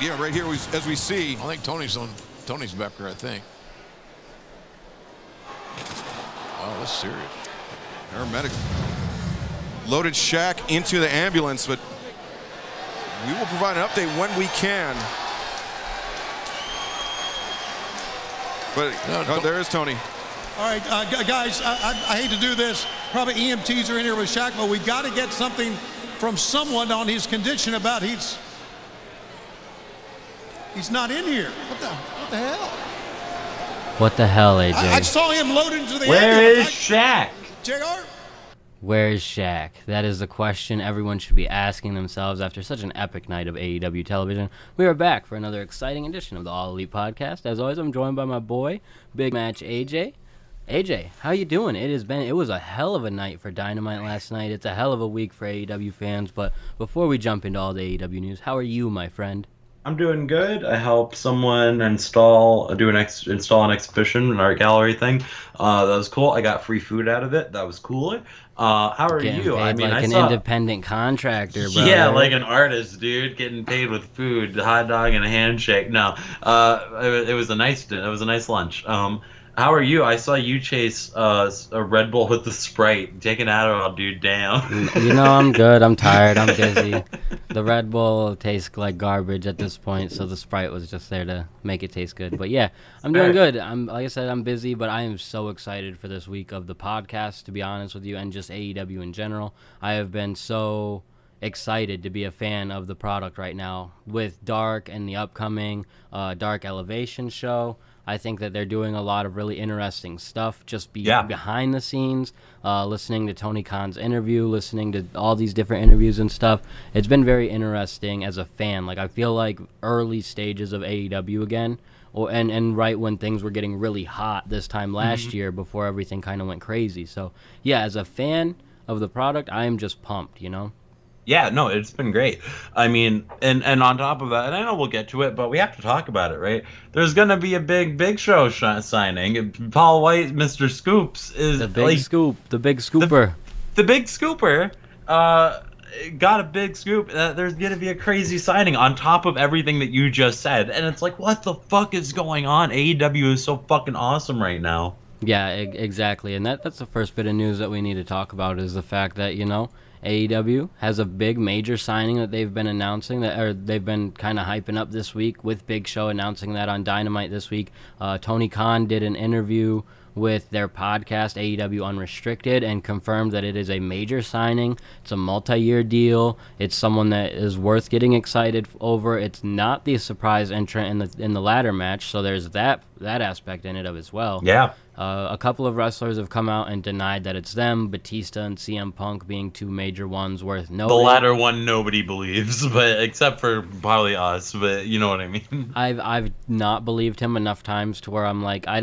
Yeah, right here as we see. I think Tony's Becker, I think. Oh, that's serious. Paramedic loaded Shaq into the ambulance, but we will provide an update when we can. But there is Tony. All right, guys, I hate to do this. Probably EMTs are in here with Shaq, but we got to get something from someone on his condition about he's not in here. What the hell? What the hell, AJ? I saw him loaded into the Where ambulance. is Shaq? JR? Where is Shaq? That is the question everyone should be asking themselves after such an epic night of AEW television. We are back for another exciting edition of the All Elite Podcast. As always, I'm joined by my boy, Big Match AJ. AJ, how you doing? It was a hell of a night for Dynamite last night. It's a hell of a week for AEW fans. But before we jump into all the AEW news, how are you, my friend? I'm doing good. I helped someone install an exhibition, an art gallery thing. That was cool. I got free food out of it. That was cool. How are Getting you? Paid like an independent contractor, bro. Yeah, like an artist, dude, getting paid with food, a hot dog and a handshake. No, it was a nice lunch. How are you? I saw you chase a Red Bull with the Sprite. Take an Adderall, dude. Damn. You know, I'm good. I'm tired. I'm busy. The Red Bull tastes like garbage at this point, so the Sprite was just there to make it taste good. But yeah, I'm doing good. Like I said, I'm busy, but I am so excited for this week of the podcast, to be honest with you, and just AEW in general. I have been so excited to be a fan of the product right now with Dark and the upcoming Dark Elevation show. I think that they're doing a lot of really interesting stuff just behind the scenes, listening to Tony Khan's interview, listening to all these different interviews and stuff. It's been very interesting as a fan. Like, I feel like early stages of AEW again, and right when things were getting really hot this time last year before everything kind of went crazy. So, yeah, as a fan of the product, I am just pumped, you know? Yeah, no, it's been great. I mean, and on top of that, and I know we'll get to it, but we have to talk about it, right? There's going to be a Big Show signing. Paul White, Mr. Scoops, is the big scoop, the big scooper. The big scooper got a big scoop. There's going to be a crazy signing on top of everything that you just said. And it's like, what the fuck is going on? AEW is so fucking awesome right now. Yeah, exactly. And that's the first bit of news that we need to talk about is the fact that, you know, AEW has a big major signing that they've been announcing they've been kind of hyping up this week with Big Show announcing that on Dynamite this week. Tony Khan did an interview with their podcast AEW Unrestricted and confirmed that it is a major signing. It's a multi-year deal. It's someone that is worth getting excited over. It's not the surprise entrant in the ladder match, so there's that aspect in it as well. Yeah. A couple of wrestlers have come out and denied that it's them, Batista and CM Punk being two major ones worth noting. The latter one nobody believes, but except for probably us, but you know what I mean. I've not believed him enough times to where I'm like, I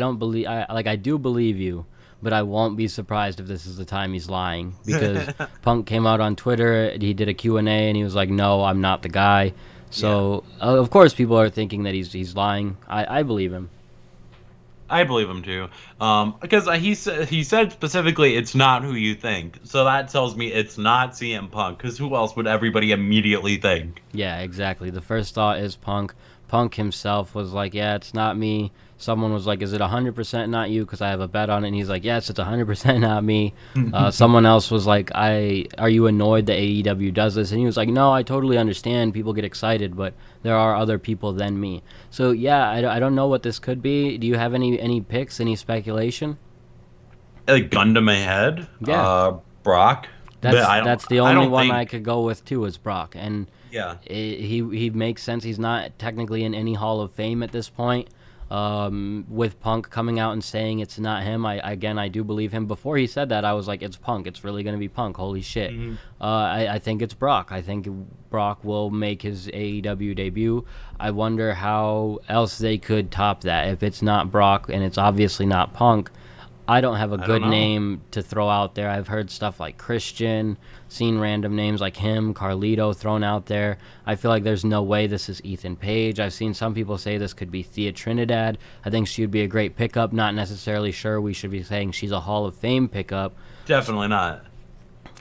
do believe you, but I won't be surprised if this is the time he's lying, because Punk came out on Twitter, he did a Q&A, and he was like, no, I'm not the guy. So, of course, people are thinking that he's lying. I believe him. I believe him too, because he said specifically it's not who you think. So that tells me it's not CM Punk, because who else would everybody immediately think? Yeah, exactly. The first thought is Punk. Punk himself was like, yeah, it's not me. Someone was like, is it 100% not you? Because I have a bet on it. And he's like, yes, it's 100% not me. Someone else was like, are you annoyed that AEW does this? And he was like, no, I totally understand. People get excited, but there are other people than me. So, yeah, I don't know what this could be. Do you have any picks, any speculation? Like, gun to my head? Yeah. Brock? That's the only one I could go with, too, is Brock. And yeah, he makes sense. He's not technically in any Hall of Fame at this point. With Punk coming out and saying it's not him, I do believe him. Before he said that, I was like, it's Punk. It's really going to be Punk. Holy shit. I think it's Brock. I think Brock will make his AEW debut. I wonder how else they could top that. If it's not Brock and it's obviously not Punk, I don't have a good name to throw out there. I've heard stuff like Christian, seen random names like him, Carlito thrown out there. I feel like there's no way this is Ethan Page. I've seen some people say this could be Thea Trinidad. I think she would be a great pickup. Not necessarily sure we should be saying she's a Hall of Fame pickup. Definitely not.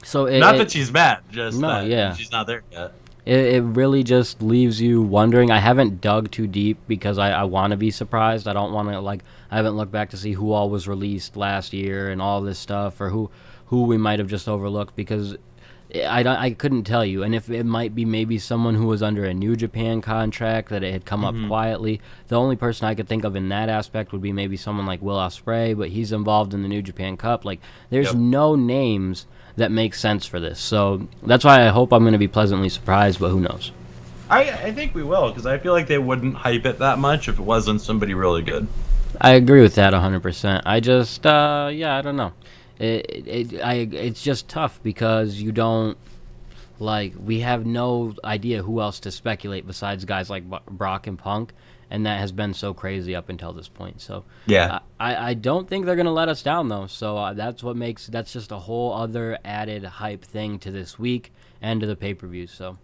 So not that she's bad, just no, that yeah. she's not there yet. It really just leaves you wondering. I haven't dug too deep because I want to be surprised. I don't want to, like, I haven't looked back to see who all was released last year and all this stuff, or who we might have just overlooked, because I couldn't tell you. And if it might be maybe someone who was under a New Japan contract that it had come up quietly. The only person I could think of in that aspect would be maybe someone like Will Ospreay, but he's involved in the New Japan Cup. Like, there's no names that makes sense for this. So that's why I hope I'm going to be pleasantly surprised, but who knows? I think we will, because I feel like they wouldn't hype it that much if it wasn't somebody really good. I agree with that 100%. I just, I don't know. It's just tough because you don't, like, we have no idea who else to speculate besides guys like Brock and Punk, and that has been so crazy up until this point. So Yeah. I don't think they're going to let us down, though. So that's just a whole other added hype thing to this week and to the pay-per-view. So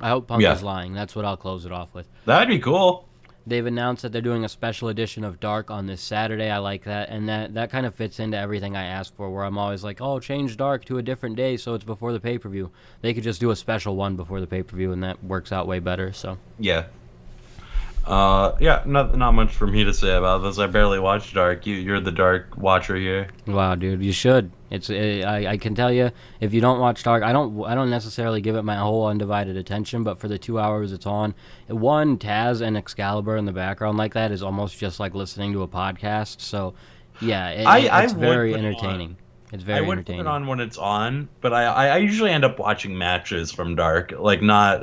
I hope Punk is lying. That's what I'll close it off with. That'd be cool. They've announced that they're doing a special edition of Dark on this Saturday. I like that. And that kind of fits into everything I ask for, where I'm always like, oh, change Dark to a different day so it's before the pay-per-view. They could just do a special one before the pay-per-view, and that works out way better. So Yeah. Not much for me to say about this. I barely watch Dark. You're the Dark watcher here. Wow, dude, you should. I can tell you, if you don't watch Dark, I don't necessarily give it my whole undivided attention, but for the 2 hours it's on, one, Taz and Excalibur in the background like that is almost just like listening to a podcast. So yeah, it's very entertaining. It's very entertaining. I would put it on when it's on, but I usually end up watching matches from Dark, like not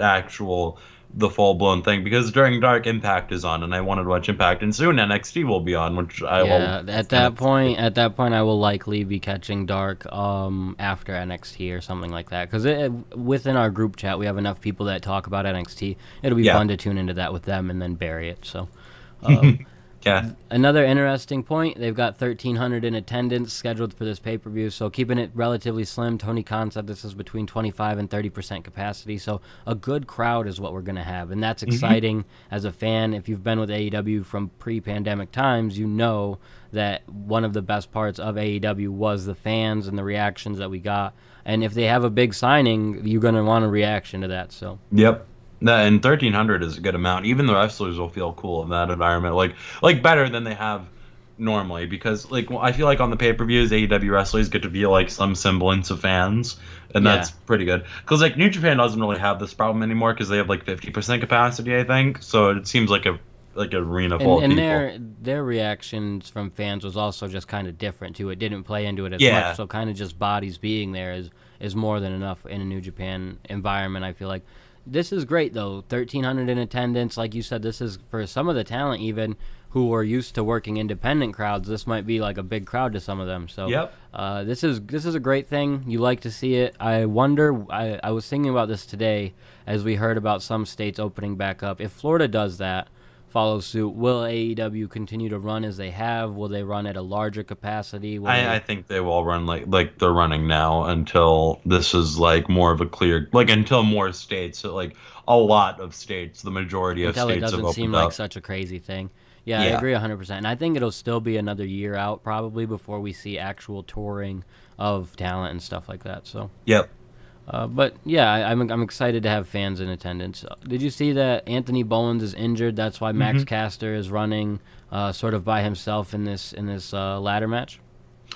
the full-blown thing, because during Dark, Impact is on, and I wanted to watch Impact, and soon NXT will be on, which I will. Yeah, at that point, I will likely be catching Dark after NXT or something like that, because within our group chat, we have enough people that talk about NXT. It'll be fun to tune into that with them and then bury it, so... Yeah. Another interesting point, they've got 1,300 in attendance scheduled for this pay-per-view, so keeping it relatively slim. Tony Khan said this is between 25 and 30% capacity, so a good crowd is what we're going to have, and that's exciting as a fan. If you've been with AEW from pre-pandemic times, you know that one of the best parts of AEW was the fans and the reactions that we got, and if they have a big signing, you're going to want a reaction to that. So. Yep. And 1,300 is a good amount. Even the wrestlers will feel cool in that environment, like better than they have normally. Because I feel like on the pay-per-views, AEW wrestlers get to feel like some semblance of fans, and that's pretty good. Because New Japan doesn't really have this problem anymore because they have 50% capacity, I think. So it seems like an arena full of people. And their reactions from fans was also just kind of different too. It didn't play into it as much. So kind of just bodies being there is more than enough in a New Japan environment, I feel like. This is great, though. 1,300 in attendance. Like you said, this is for some of the talent even who are used to working independent crowds. This might be like a big crowd to some of them. So this is a great thing. You like to see it. I wonder, I was thinking about this today as we heard about some states opening back up. If Florida does that, follow suit, will AEW continue to run as they have? Will they run at a larger capacity? I think they will run like they're running now until this is more of a clear, until more states, a lot of states, the majority of states have opened up. Until it doesn't seem like such a crazy thing. Yeah, I agree 100%. And I think it'll still be another year out probably before we see actual touring of talent and stuff like that. So. Yep. But yeah, I'm excited to have fans in attendance. Did you see that Anthony Bowens is injured? That's why Max Caster is running sort of by himself in this ladder match.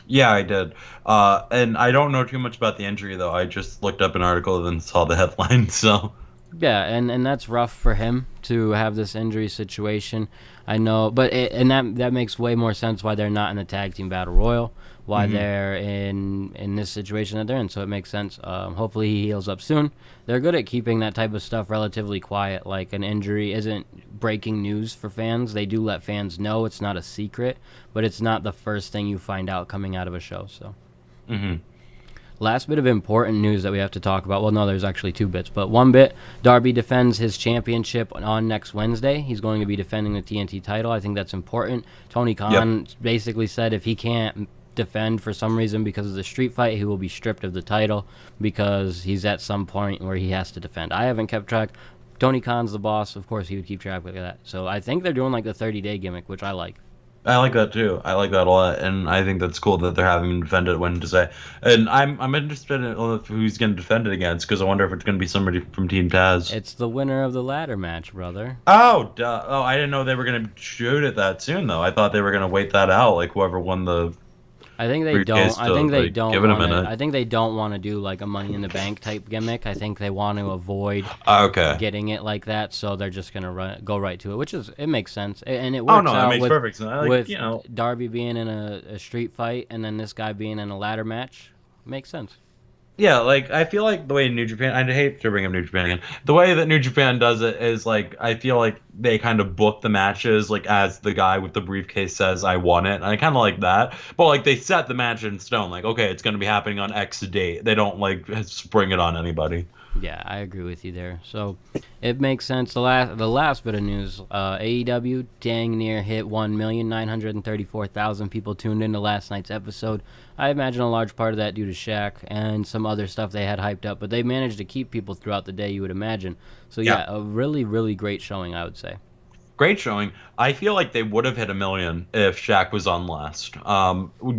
Yeah, I did. And I don't know too much about the injury though. I just looked up an article and saw the headline. So. Yeah, and that's rough for him to have this injury situation. I know, but that makes way more sense why they're not in the tag team battle royal. Why they're in this situation that they're in, so it makes sense. Hopefully he heals up soon. They're good at keeping that type of stuff relatively quiet. Like an injury isn't breaking news for fans. They do let fans know. It's not a secret, but it's not the first thing you find out coming out of a show. So, last bit of important news that we have to talk about. Well, no, there's actually two bits, but one bit, Darby defends his championship on next Wednesday. He's going to be defending the TNT title. I think that's important. Tony Khan basically said if he can't defend for some reason because of the street fight, he will be stripped of the title because he's at some point where he has to defend. I haven't kept track. Tony Khan's the boss. Of course, he would keep track of that. So I think they're doing the 30-day gimmick, which I like. I like that too. I like that a lot, and I think that's cool that they're having him defend it when to say. And I'm interested in who's going to defend it against, because I wonder if it's going to be somebody from Team Taz. It's the winner of the ladder match, brother. Oh, duh. Oh, I didn't know they were going to shoot it that soon, though. I thought they were going to wait that out, like whoever won the. I think they don't. I think they don't. Give it a minute. I think they don't want to do like a Money in the Bank type gimmick. I think they want to avoid Okay. getting it like that, so they're just gonna go right to it, which is it makes sense, and it works Oh no, out it makes with, perfect sense. with Darby being in a street fight and then this guy being in a ladder match. Makes sense. Yeah, like I feel like the way New Japan, I hate to bring up New Japan again. The way that New Japan does it is like I feel like they kind of book the matches like as the guy with the briefcase says I won it. And I kind of like that. But like they set the match in stone like okay, it's going to be happening on X date. They don't like spring it on anybody. Yeah, I agree with you there. So it makes sense. The last bit of news, AEW dang near hit 1,934,000 people tuned into last night's episode. I imagine a large part of that due to Shaq and some other stuff they had hyped up, but they managed to keep people throughout the day, you would imagine. So yeah, a really, really great showing, I would say. Great showing. I feel like they would have hit 1 million if Shaq was on last.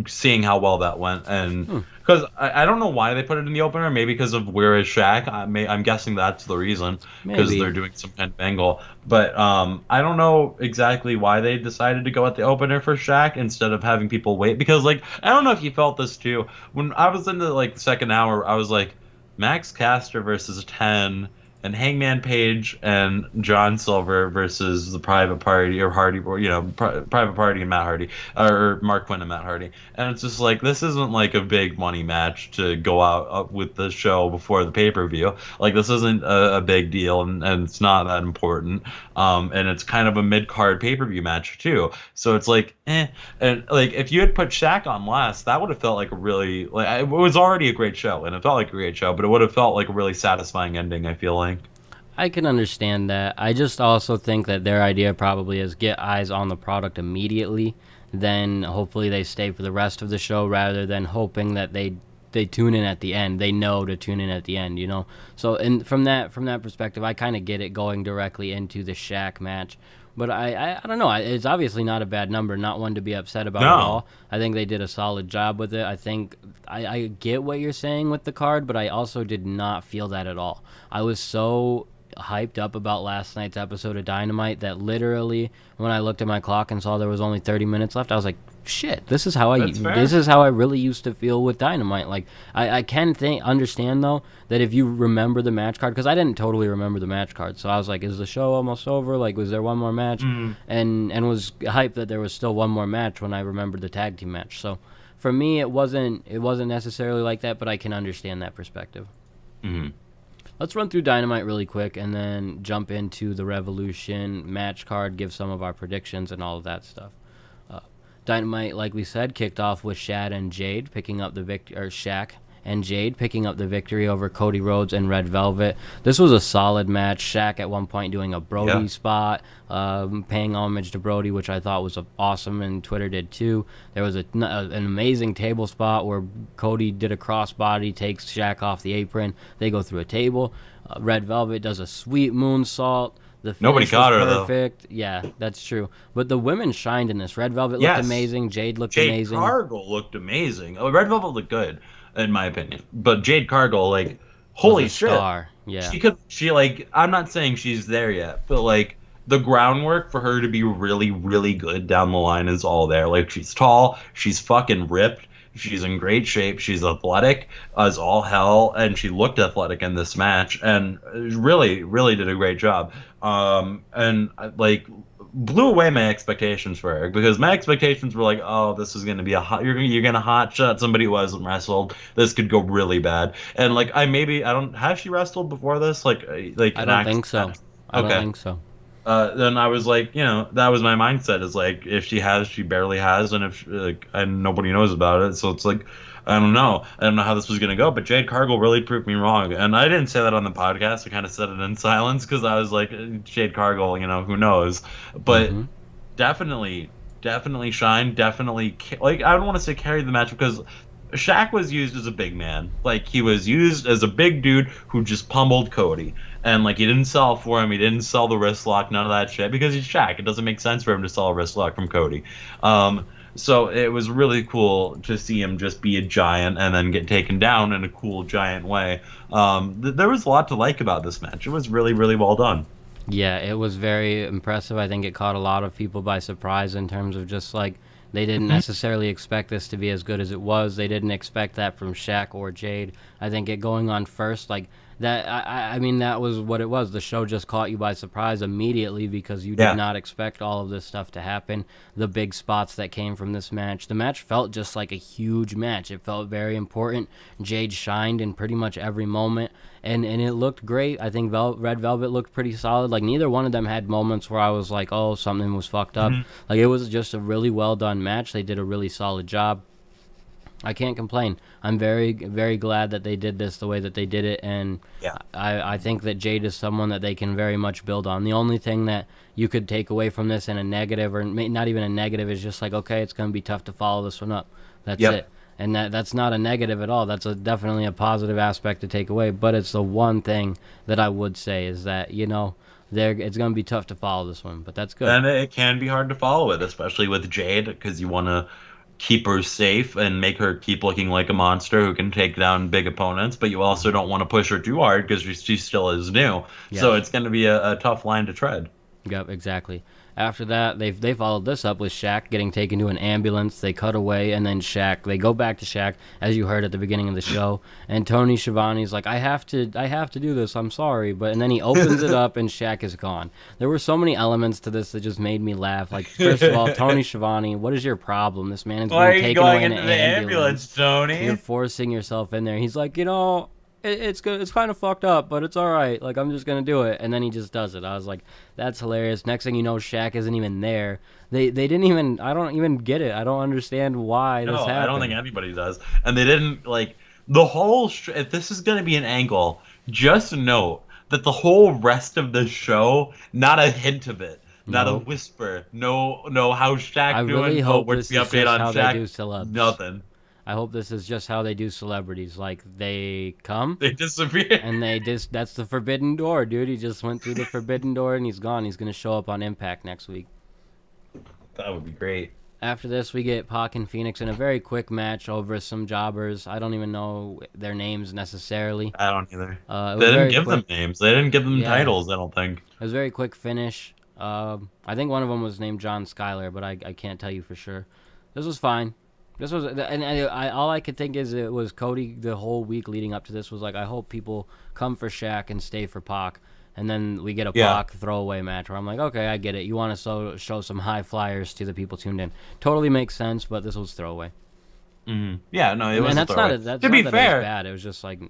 Seeing how well that went, and because I don't know why they put it in the opener. Maybe because of where is Shaq. I'm guessing that's the reason, because they're doing some kind of angle. But I don't know exactly why they decided to go at the opener for Shaq instead of having people wait. Because like I don't know if you felt this too. When I was in the like second hour, I was like Max Caster versus 10. And Hangman Page and John Silver versus the Private Party or Hardy, or Private Party and Matt Hardy, or Mark Quinn and Matt Hardy, and it's just like this isn't like a big money match to go out with the show before the pay-per-view. Like this isn't a big deal, and it's not that important. And it's kind of a mid-card pay-per-view match too. So it's like, and like if you had put Shaq on last, that would have felt like a really like it was already a great show, and it felt like a great show, but it would have felt like a really satisfying ending. I feel like. I can understand that. I just also think that their idea probably is get eyes on the product immediately, then hopefully they stay for the rest of the show rather than hoping that they tune in at the end. They know to tune in at the end, you know. So and from that perspective, I kind of get it going directly into the Shaq match. But I don't know. It's obviously not a bad number, not one to be upset about at all. I think they did a solid job with it. I think I get what you're saying with the card, but I also did not feel that at all. I was so hyped up about last night's episode of Dynamite that literally when I looked at my clock and saw there was only 30 minutes left, I was like, shit, this is how I really used to feel with Dynamite. Like I can understand though that if you remember the match card, because I didn't totally remember the match card, so I was like, is the show almost over? Like, was there one more match? And was hyped that there was still one more match when I remembered the tag team match. So for me, it wasn't necessarily like that, but I can understand that perspective. Let's run through Dynamite really quick and then jump into the Revolution match card, give some of our predictions and all of that stuff. Dynamite, like we said, kicked off with Shaq and Jade picking up the victory over Cody Rhodes and Red Velvet. This was a solid match. Shaq at one point doing a Brody spot, paying homage to Brody, which I thought was awesome, and Twitter did too. There was an amazing table spot where Cody did a crossbody, takes Shaq off the apron. They go through a table. Red Velvet does a sweet moonsault. Nobody caught her perfect. Though. Yeah, that's true. But the women shined in this. Red Velvet looked amazing. Jade looked amazing. Jade Cargill looked amazing. Oh, Red Velvet looked good, in my opinion. But Jade Cargill, like, holy shit. Star. Yeah. I'm not saying she's there yet, but like the groundwork for her to be really, really good down the line is all there. Like she's tall, she's fucking ripped. She's in great shape. She's athletic as all hell, and she looked athletic in this match, and really, really did a great job. And like blew away my expectations for her, because my expectations were like, oh, this is gonna be you're gonna hot shot somebody who hasn't wrestled. This could go really bad. And like have she wrestled before this? Like I don't think so. I don't think so. Then I was like, that was my mindset, is like, if she has, she barely has, and and nobody knows about it. So it's like, I don't know how this was gonna go. But Jade Cargill really proved me wrong, and I didn't say that on the podcast. I kind of said it in silence because I was like, Jade Cargill, who knows? But definitely shine. Definitely, like, I don't want to say carry the match, because Shaq was used as a big man. Like, he was used as a big dude who just pummeled Cody. And, like, he didn't sell for him. He didn't sell the wrist lock, none of that shit, because he's Shaq. It doesn't make sense for him to sell a wrist lock from Cody. So it was really cool to see him just be a giant and then get taken down in a cool, giant way. There was a lot to like about this match. It was really, really well done. Yeah, it was very impressive. I think it caught a lot of people by surprise in terms of just like they didn't necessarily expect this to be as good as it was. They didn't expect that from Shaq or Jade. I think it going on first, like that. I mean, that was what it was. The show just caught you by surprise immediately because you did not expect all of this stuff to happen. The big spots that came from this match. The match felt just like a huge match. It felt very important. Jade shined in pretty much every moment. And it looked great. I think Red Velvet looked pretty solid. Like, neither one of them had moments where I was like, oh, something was fucked up. Like, it was just a really well-done match. They did a really solid job. I can't complain. I'm very, very glad that they did this the way that they did it. And I think that Jade is someone that they can very much build on. The only thing that you could take away from this in a negative, or not even a negative, is just like, okay, it's going to be tough to follow this one up. That's it. And that's not a negative at all. That's definitely a positive aspect to take away. But it's the one thing that I would say is that, you know, it's going to be tough to follow this one. But that's good. And it can be hard to follow it, especially with Jade, because you want to keep her safe and make her keep looking like a monster who can take down big opponents. But you also don't want to push her too hard because she still is new. Yes. So it's going to be a tough line to tread. Yep, exactly. After that, they followed this up with Shaq getting taken to an ambulance. They cut away, and then they go back to Shaq, as you heard at the beginning of the show. And Tony Schiavone's like, I have to do this. I'm sorry, and then he opens it up, and Shaq is gone. There were so many elements to this that just made me laugh. Like, first of all, Tony Schiavone, what is your problem? This man is being taken away in an ambulance. Tony? You're forcing yourself in there. He's like, you know, it's good. It's kind of fucked up, but it's all right. Like, I'm just gonna do it, and then he just does it. I was like, that's hilarious. Next thing you know, Shaq isn't even there. They didn't even. I don't even get it. I don't understand why this happened. I don't think anybody does. And they didn't like the whole. If this is gonna be an angle, just note that the whole rest of the show, not a hint of it. Not a whisper. No. How's Shaq I doing? really hope what's this the is update just on how Shaq? they do celebs. Nothing. I hope this is just how they do celebrities. Like, they come, they disappear, and that's the forbidden door, dude. He just went through the forbidden door, and he's gone. He's going to show up on Impact next week. That would be great. After this, we get Pac and Phoenix in a very quick match over some jobbers. I don't even know their names necessarily. I don't either. They didn't give them names. They didn't give them titles, I don't think. It was a very quick finish. I think one of them was named John Skyler, but I can't tell you for sure. This was fine. This was, and all I could think is it was Cody the whole week leading up to this was like, I hope people come for Shaq and stay for Pac. And then we get a Pac throwaway match where I'm like, okay, I get it. You want to show some high flyers to the people tuned in. Totally makes sense, but this was throwaway. Mm-hmm. Yeah, no, it was that's throwaway. To be fair, it was bad. It was just like...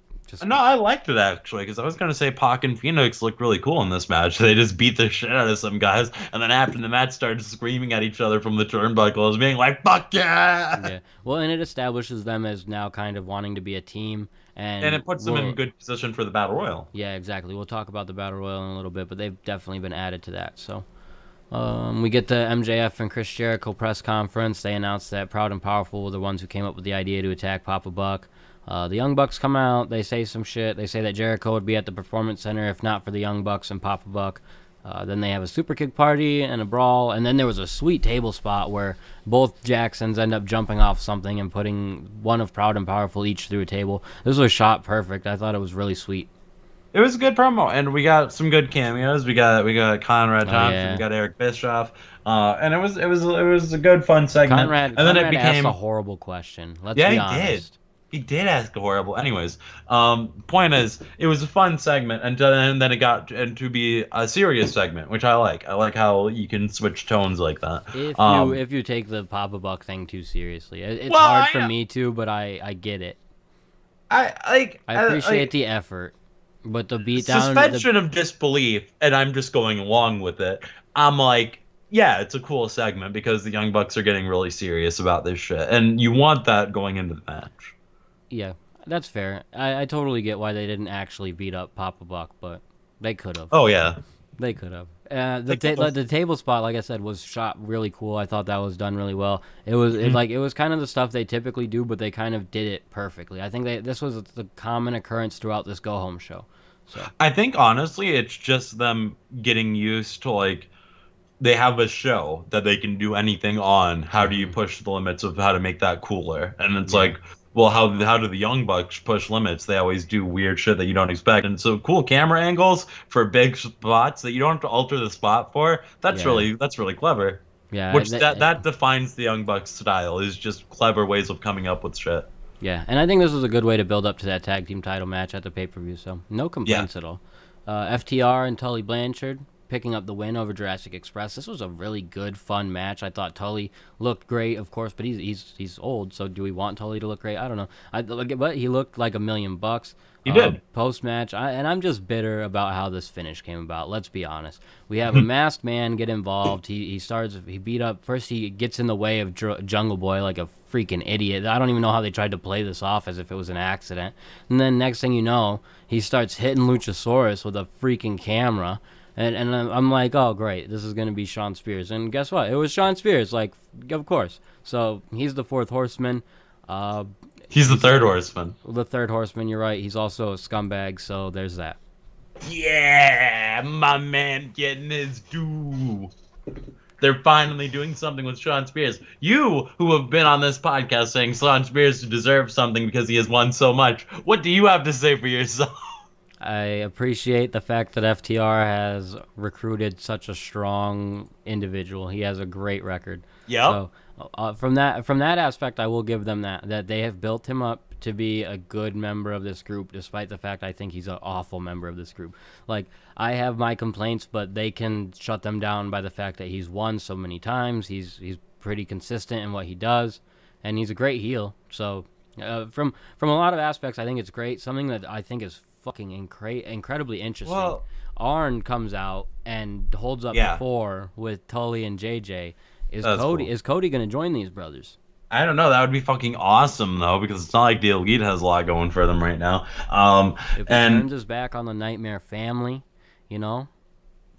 No, I liked it actually, because I was going to say Pac and Phoenix looked really cool in this match. They just beat the shit out of some guys, and then after the match started screaming at each other from the turnbuckles, being like, fuck yeah! Yeah. Well, and it establishes them as now kind of wanting to be a team. And it puts them in good position for the Battle Royal. Yeah, exactly. We'll talk about the Battle Royal in a little bit, but they've definitely been added to that. So we get the MJF and Chris Jericho press conference. They announced that Proud and Powerful were the ones who came up with the idea to attack Papa Buck. The Young Bucks come out. They say some shit. They say that Jericho would be at the Performance Center if not for the Young Bucks and Papa Buck. Then they have a super kick party and a brawl. And then there was a sweet table spot where both Jacksons end up jumping off something and putting one of Proud and Powerful each through a table. This was shot perfect. I thought it was really sweet. It was a good promo, and we got some good cameos. We got Conrad Thompson, we got Eric Bischoff, and it was a good fun segment. Conrad asked a horrible question. Let's be honest. He did ask a horrible. Anyways, point is, it was a fun segment, and then it got to be a serious segment, which I like. I like how you can switch tones like that. If you take the Papa Buck thing too seriously, it's hard for me to, but I get it. I appreciate the effort, but the beatdown, suspension of disbelief, and I'm just going along with it. I'm like, yeah, it's a cool segment because the Young Bucks are getting really serious about this shit, and you want that going into the match. Yeah, that's fair. I totally get why they didn't actually beat up Papa Buck, but they could have. Oh, yeah. They could have. The table spot, like I said, was shot really cool. I thought that was done really well. It was kind of the stuff they typically do, but they kind of did it perfectly. I think this was the common occurrence throughout this go home show. So I think honestly, it's just them getting used to like they have a show that they can do anything on. How do you push the limits of how to make that cooler? And it's like, well, how do the Young Bucks push limits? They always do weird shit that you don't expect. And so cool camera angles for big spots that you don't have to alter the spot for. That's really clever. Yeah, Which that defines the Young Bucks style, is just clever ways of coming up with shit. Yeah, and I think this was a good way to build up to that tag team title match at the pay-per-view, so no complaints at all. FTR and Tully Blanchard picking up the win over Jurassic Express. This was a really good, fun match. I thought Tully looked great, of course, but he's old, so do we want Tully to look great? I don't know. But he looked like $1 million. He did. Post-match, and I'm just bitter about how this finish came about. Let's be honest. We have a masked man get involved. He beat up. First, he gets in the way of Jungle Boy like a freaking idiot. I don't even know how they tried to play this off as if it was an accident. And then next thing you know, he starts hitting Luchasaurus with a freaking camera. And I'm like, oh, great, this is going to be Shawn Spears. And guess what? It was Shawn Spears, like, of course. So he's the fourth horseman. He's the third horseman. The third horseman, you're right. He's also a scumbag, so there's that. Yeah, my man getting his due. They're finally doing something with Shawn Spears. You, who have been on this podcast saying Shawn Spears deserves something because he has won so much, what do you have to say for yourself? I appreciate the fact that FTR has recruited such a strong individual. He has a great record. Yeah. So from that aspect, I will give them that they have built him up to be a good member of this group, despite the fact I think he's an awful member of this group. Like, I have my complaints, but they can shut them down by the fact that he's won so many times. He's pretty consistent in what he does, and he's a great heel. So from a lot of aspects, I think it's great. Something that I think is fucking incredibly interesting. Well, Arn comes out and holds up the 4 with Tully and JJ. Is Cody going to join these brothers? I don't know. That would be fucking awesome, though, because it's not like the Elite has a lot going for them right now. If he turns his back on the Nightmare family, you know?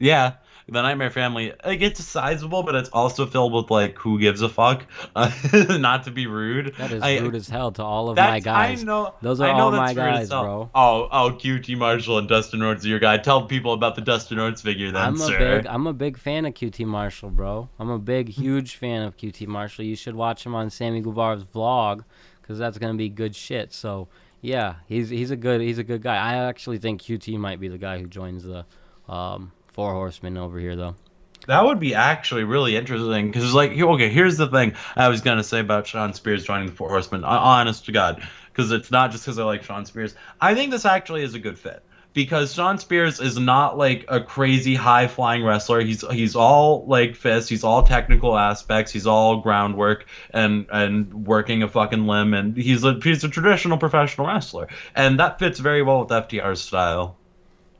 Yeah, the Nightmare family, like, it's sizable, but it's also filled with, like, who gives a fuck? Not to be rude. That is rude as hell to all of my guys. I know. Those are all my guys, bro. Oh, QT Marshall and Dustin Rhodes are your guy. Tell people about the Dustin Rhodes figure then, sir. I'm a big fan of QT Marshall, bro. I'm a big, huge fan of QT Marshall. You should watch him on Sammy Guevara's vlog, because that's going to be good shit. So, yeah, he's a good guy. I actually think QT might be the guy who joins the Four Horsemen over here, though. That would be actually really interesting, because, like, okay, here's the thing I was going to say about Shawn Spears joining the Four Horsemen. Honest to God, because it's not just because I like Shawn Spears. I think this actually is a good fit, because Shawn Spears is not, like, a crazy high-flying wrestler. He's all, like, fists. He's all technical aspects. He's all groundwork and working a fucking limb, and he's a traditional professional wrestler. And that fits very well with FTR's style.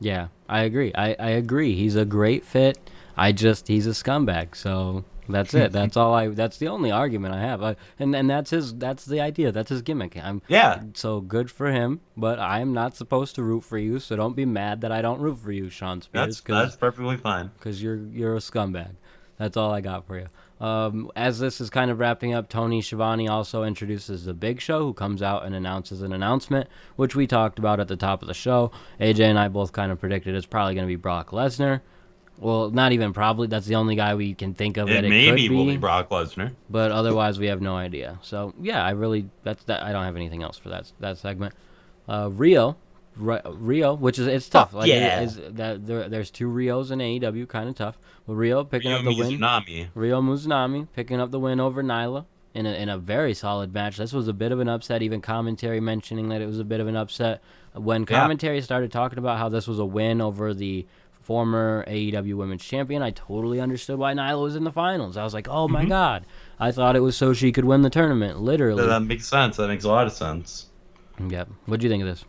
Yeah, I agree. I agree. He's a great fit. He's a scumbag. So that's it. That's the only argument I have. And that's the idea. That's his gimmick. So good for him, but I am not supposed to root for you, so don't be mad that I don't root for you, Shawn Spears. That's perfectly fine. Because you're a scumbag. That's all I got for you. As this is kind of wrapping up, Tony Schiavone also introduces the Big Show, who comes out and announces an announcement, which we talked about at the top of the show. AJ and I both kind of predicted it's probably going to be Brock Lesnar. Well, not even probably. That's the only guy we can think of that it could be. Will be Brock Lesnar. But otherwise, we have no idea. So, yeah, I don't have anything else for that segment. Rio, which is it's tough. Like, there's 2 Rios in AEW, kind of tough. But Rio picking up the win. Rio Mizunami picking up the win over Nyla in a very solid match. This was a bit of an upset. Even commentary mentioning that it was a bit of an upset. When commentary started talking about how this was a win over the former AEW Women's Champion, I totally understood why Nyla was in the finals. I was like, oh my God. I thought it was so she could win the tournament, literally. That makes sense. That makes a lot of sense. Yeah. What do you think of this?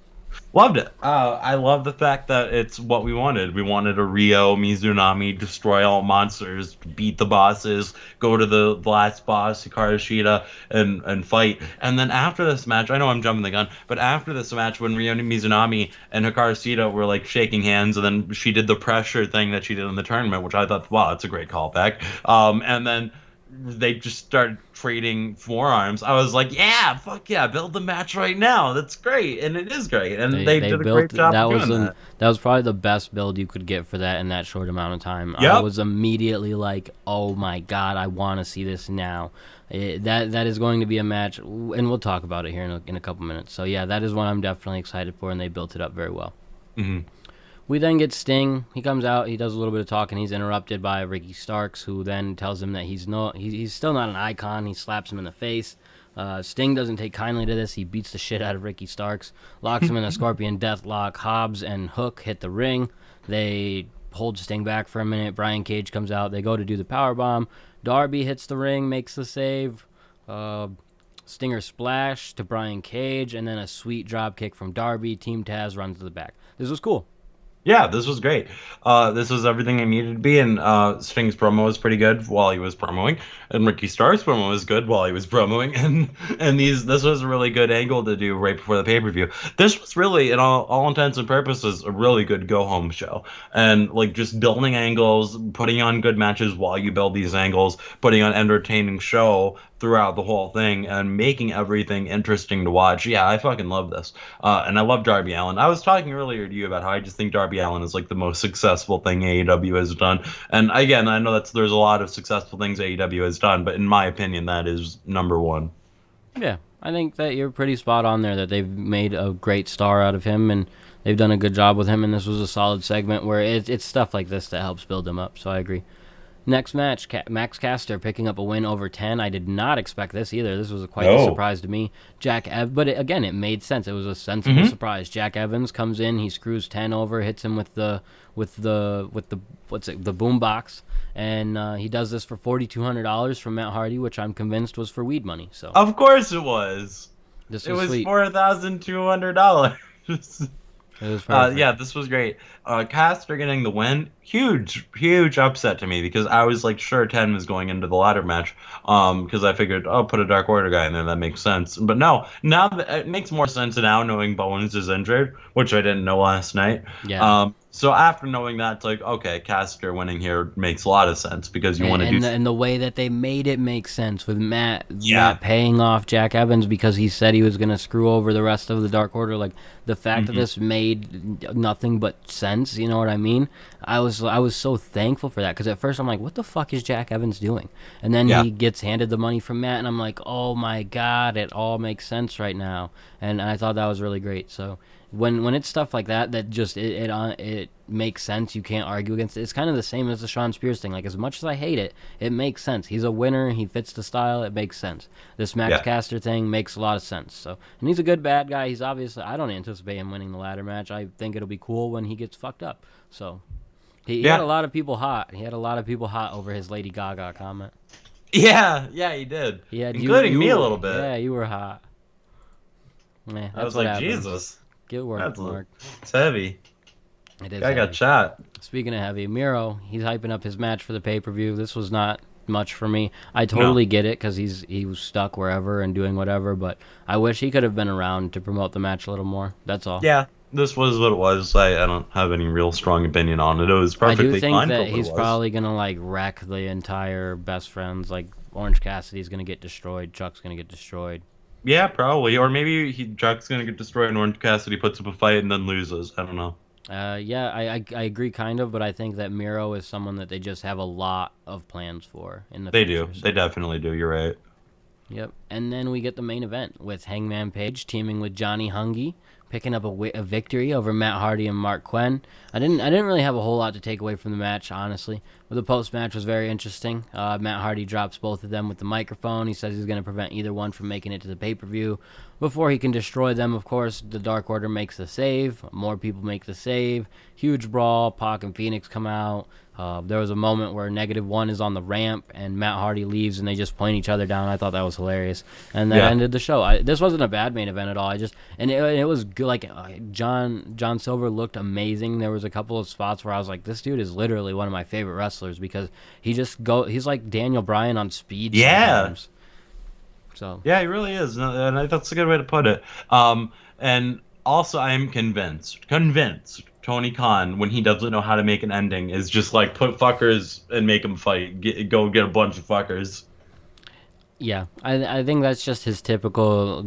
Loved it. I love the fact that it's what we wanted. We wanted a Rio Mizunami destroy all monsters, beat the bosses, go to the last boss, Hikaru Shida, and fight. And then after this match, I know I'm jumping the gun, but after this match, when Rio Mizunami and Hikaru Shida were like shaking hands, and then she did the pressure thing that she did in the tournament, which I thought, wow, that's a great callback. And then they just started trading forearms. I was like, yeah, fuck yeah, build the match right now. That's great, and it is great, and they did a great job of doing that. That was probably the best build you could get for that in that short amount of time. Yep. I was immediately like, oh my god, I want to see this now. That is going to be a match, and we'll talk about it here in a couple minutes. So yeah, that is one I'm definitely excited for, and they built it up very well. Mm-hmm. We then get Sting. He comes out. He does a little bit of talking. He's interrupted by Ricky Starks, who then tells him that he's still not an icon. He slaps him in the face. Sting doesn't take kindly to this. He beats the shit out of Ricky Starks, locks him in a Scorpion Deathlock. Hobbs and Hook hit the ring. They hold Sting back for a minute. Brian Cage comes out. They go to do the powerbomb. Darby hits the ring, makes the save. Stinger splash to Brian Cage, and then a sweet drop kick from Darby. Team Taz runs to the back. This was cool. Yeah, this was great. This was everything it needed to be, and Sting's promo was pretty good while he was promoing, and Ricky Stark's promo was good while he was promoing, and this was a really good angle to do right before the pay-per-view. This was really, in all intents and purposes, a really good go-home show, and like just building angles, putting on good matches while you build these angles, putting on entertaining show throughout the whole thing, and making everything interesting to watch. Yeah, I fucking love this. And I love Darby Allin. I was talking earlier to you about how I just think Darby Allin is like the most successful thing AEW has done. And again, I know there's a lot of successful things AEW has done, but in my opinion, that is number one. Yeah, I think that you're pretty spot on there, that they've made a great star out of him, and they've done a good job with him, and this was a solid segment where it's stuff like this that helps build him up, so I agree. Next match, Max Caster picking up a win over 10. I did not expect this either. This was quite a surprise to me. But again, it made sense. It was a sensible surprise. Jack Evans comes in, he screws 10 over, hits him with the boom box, and he does this for $4,200 from Matt Hardy, which I'm convinced was for weed money. So of course it was. It was sweet. $4,200. It was perfect. Yeah, this was great. Caster getting the win, huge upset to me, because I was like sure 10 was going into the ladder match, because I figured, oh, put a Dark Order guy in there, that makes sense. But no, now it makes more sense now knowing Bowens is injured, which I didn't know last night. Yeah. So after knowing that, it's like, okay, Caster winning here makes a lot of sense, because you want to do... And the way that they made it make sense with Matt paying off Jack Evans because he said he was going to screw over the rest of the Dark Order. Like, the fact that this made nothing but sense, you know what I mean? I was so thankful for that, because at first I'm like, what the fuck is Jack Evans doing? And then he gets handed the money from Matt, and I'm like, oh my god, it all makes sense right now. And I thought that was really great. So when it's stuff like that just it makes sense, you can't argue against it. It's kind of the same as the Shawn Spears thing. Like, as much as I hate it, it makes sense. He's a winner, he fits the style, it makes sense. This Max Caster thing makes a lot of sense. So, and he's a good bad guy. He's obviously, I don't anticipate him winning the ladder match. I think it'll be cool when he gets fucked up. So he had a lot of people hot. He had a lot of people hot over his Lady Gaga comment. Yeah, he did. He had including me a little bit. Yeah, you were hot. I was like, happens. Jesus. Get work, Mark. It's heavy. It is. I got shot. Speaking of heavy, Miro, he's hyping up his match for the pay-per-view. This was not much for me. I totally get it, because he was stuck wherever and doing whatever, but I wish he could have been around to promote the match a little more. That's all. Yeah, this was what it was. I don't have any real strong opinion on it. It was perfectly fine. I do think that he's probably going to like wreck the entire Best Friends. Like, Orange Cassidy's going to get destroyed. Chuck's going to get destroyed. Yeah, probably. Or maybe Chuck's going to get destroyed and Orange Cassidy puts up a fight and then loses. I don't know. Yeah, I agree kind of, but I think that Miro is someone that they just have a lot of plans for in the future. They do. They definitely do. You're right. Yep. And then we get the main event with Hangman Page teaming with Johnny Hungy, picking up a victory over Matt Hardy and Mark Quinn. I didn't really have a whole lot to take away from the match, honestly. The post-match was very interesting. Matt Hardy drops both of them with the microphone. He says he's going to prevent either one from making it to the pay-per-view. Before he can destroy them, of course, the Dark Order makes the save. More people make the save. Huge brawl. Pac and Phoenix come out. There was a moment where -1 is on the ramp, and Matt Hardy leaves, and they just point each other down. I thought that was hilarious. And that ended the show. This wasn't a bad main event at all. It was good. Like, John Silver looked amazing. There was a couple of spots where I was like, this dude is literally one of my favorite wrestlers because he's like Daniel Bryan on speed. Yeah. Sometimes. So yeah, he really is, and that's a good way to put it. And also, I am convinced Tony Khan, when he doesn't know how to make an ending, is just like put fuckers and make them fight. Go get a bunch of fuckers. Yeah, I think that's just his typical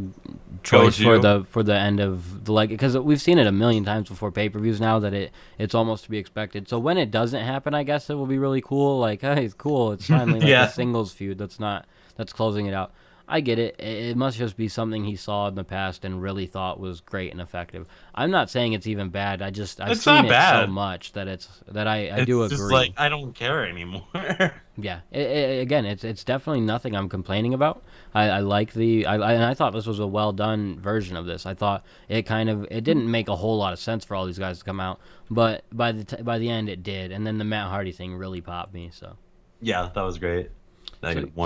choice for the end of the because we've seen it a million times before pay-per-views now that it's almost to be expected. So when it doesn't happen, I guess it will be really cool. Like, hey, it's cool. It's finally like a singles feud that's closing it out. I get it. It must just be something he saw in the past and really thought was great and effective. I'm not saying it's even bad. I've seen it so much that I do agree. It's just like I don't care anymore. Yeah. Again, it's definitely nothing I'm complaining about. I like and I thought this was a well done version of this. I thought it didn't make a whole lot of sense for all these guys to come out, but by the end it did. And then the Matt Hardy thing really popped me. So. Yeah, that was great.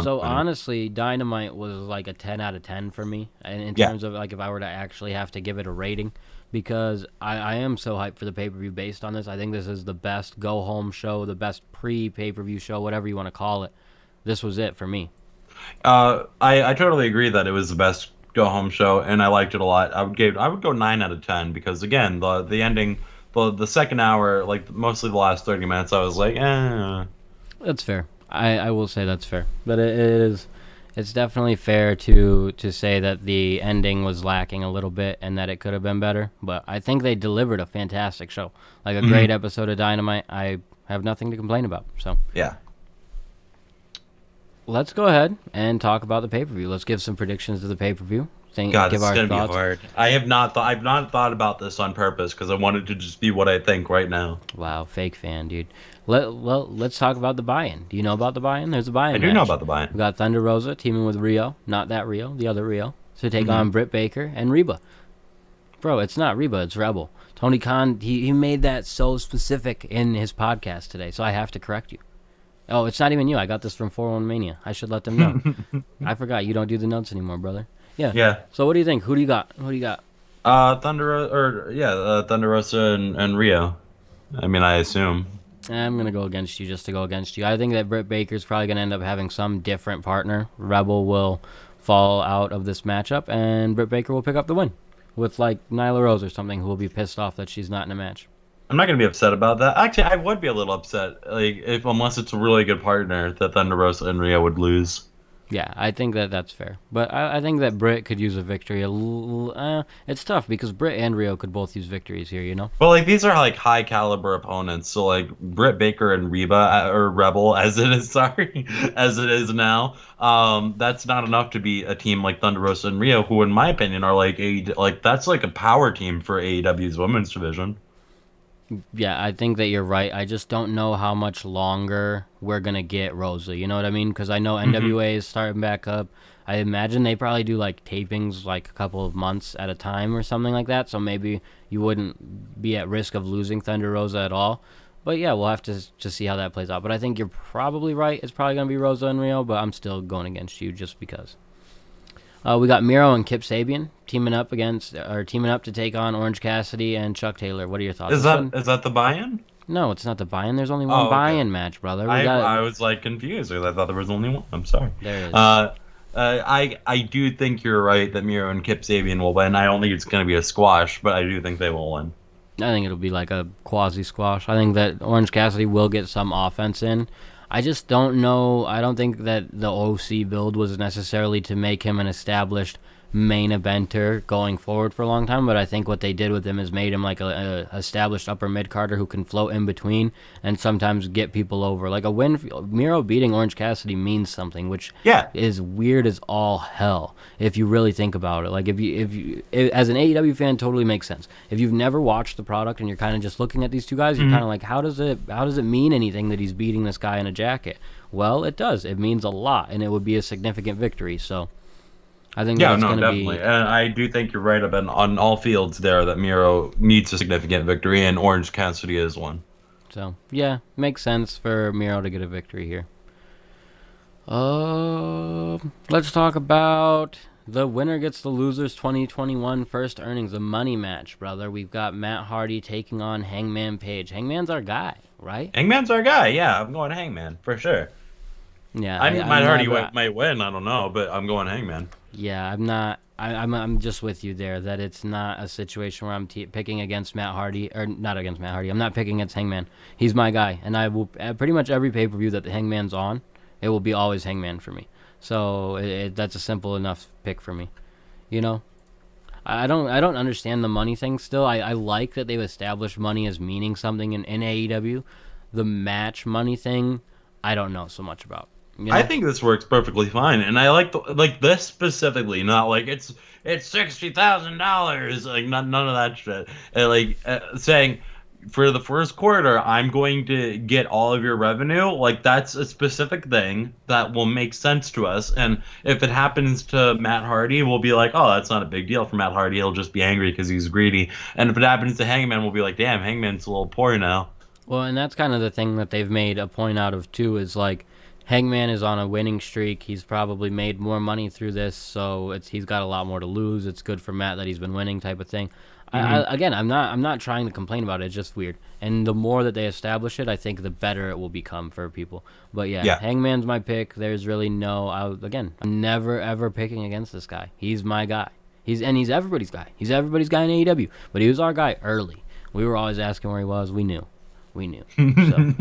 So honestly, Dynamite was like a 10 out of 10 for me in terms of like if I were to actually have to give it a rating, because I am so hyped for the pay-per-view based on this. I think this is the best go-home show, the best pre-pay-per-view show, whatever you want to call it. This was it for me. I totally agree that it was the best go-home show, and I liked it a lot. I would go 9 out of 10 because, again, the ending, the second hour, like mostly the last 30 minutes, I was like, eh. That's fair. I will say that's fair, but it's definitely fair to say that the ending was lacking a little bit and that it could have been better. But I think they delivered a fantastic show, like a great episode of Dynamite. I have nothing to complain about. So yeah, let's go ahead and talk about the pay-per-view. Let's give some predictions of the pay-per-view. God, this is gonna be hard. I've not thought about this on purpose because I wanted to just be what I think right now. Wow, fake fan, dude. Let's talk about the buy-in. Do you know about the buy-in? There's a buy-in. I do know about the buy-in. We got Thunder Rosa teaming with Rio, not that Rio, the other Rio, to take on Britt Baker and Reba. Bro, it's not Reba, it's Rebel. Tony Khan, he made that so specific in his podcast today, so I have to correct you. Oh, it's not even you. I got this from 41 Mania. I should let them know. I forgot. You don't do the notes anymore, brother. Yeah. So what do you think? Who do you got? Thunder Rosa and Rio. I mean, I assume. I'm going to go against you just to go against you. I think that Britt Baker's probably going to end up having some different partner. Rebel will fall out of this matchup, and Britt Baker will pick up the win with, like, Nyla Rose or something, who will be pissed off that she's not in a match. I'm not going to be upset about that. Actually, I would be a little upset, like unless it's a really good partner, that Thunder Rosa and Rio would lose. Yeah, I think that's fair. But I think that Britt could use a victory. It's tough because Britt and Rio could both use victories here, you know? Well, like, these are, like, high-caliber opponents. So, like, Britt Baker and Reba, or Rebel, as it is now, that's not enough to be a team like Thunder Rosa and Rio, who, in my opinion, are, like, that's, like, a power team for AEW's women's division. Yeah, I think that you're right. I just don't know how much longer we're going to get Rosa. You know what I mean? Because I know NWA is starting back up. I imagine they probably do, like, tapings, like, a couple of months at a time or something like that. So maybe you wouldn't be at risk of losing Thunder Rosa at all. But, yeah, we'll have to just see how that plays out. But I think you're probably right. It's probably going to be Rosa and Rio, but I'm still going against you just because. We got Miro and Kip Sabian teaming up to take on Orange Cassidy and Chuck Taylor. What are your thoughts? Is that the buy-in? No, it's not the buy-in. There's only one buy-in match, brother. I was, like, confused because I thought there was only one. I'm sorry. There it is. I do think you're right that Miro and Kip Sabian will win. I don't think it's going to be a squash, but I do think they will win. I think it'll be like a quasi-squash. I think that Orange Cassidy will get some offense in. I just don't know. I don't think that the OC build was necessarily to make him an established main eventer going forward for a long time, but I think what they did with him is made him like a established upper mid-carder who can float in between and sometimes get people over. Like a win, Miro beating Orange Cassidy means something, which is weird as all hell if you really think about it. Like if you as an AEW fan, totally makes sense. If you've never watched the product and you're kind of just looking at these two guys, you're kind of like, how does it mean anything that he's beating this guy in a jacket? Well, it does. It means a lot, and it would be a significant victory. So I think that's going to be. Definitely. And I do think you're right about on all fields there that Miro needs a significant victory, and Orange Cassidy is one. So, yeah, makes sense for Miro to get a victory here. Let's talk about the winner gets the losers 2021 first earnings, a money match, brother. We've got Matt Hardy taking on Hangman Page. Hangman's our guy, right? Hangman's our guy, yeah. I'm going Hangman, for sure. Yeah, Matt Hardy might win, I don't know, but I'm going Hangman. Yeah, I'm not. I'm just with you there. That it's not a situation where I'm picking against Matt Hardy, or not against Matt Hardy. I'm not picking against Hangman. He's my guy, and I will pretty much every pay-per-view that the Hangman's on, it will be always Hangman for me. So that's a simple enough pick for me. You know, I don't understand the money thing still. I like that they've established money as meaning something in AEW. The match money thing, I don't know so much about. You know? I think this works perfectly fine, and I like this specifically. Not like it's $60,000, like none of that shit. Saying for the first quarter, I'm going to get all of your revenue. Like that's a specific thing that will make sense to us. And if it happens to Matt Hardy, we'll be like, oh, that's not a big deal for Matt Hardy. He'll just be angry because he's greedy. And if it happens to Hangman, we'll be like, damn, Hangman's a little poor now. Well, and that's kind of the thing that they've made a point out of too. Is like. Hangman is on a winning streak. He's probably made more money through this, so he's got a lot more to lose. It's good for Matt that he's been winning, type of thing. I'm not trying to complain about it. It's just weird. And the more that they establish it, I think the better it will become for people. But yeah. Hangman's my pick. There's really I'm never ever picking against this guy. He's my guy. He's everybody's guy. He's everybody's guy in AEW. But he was our guy early. We were always asking where he was. We knew. So.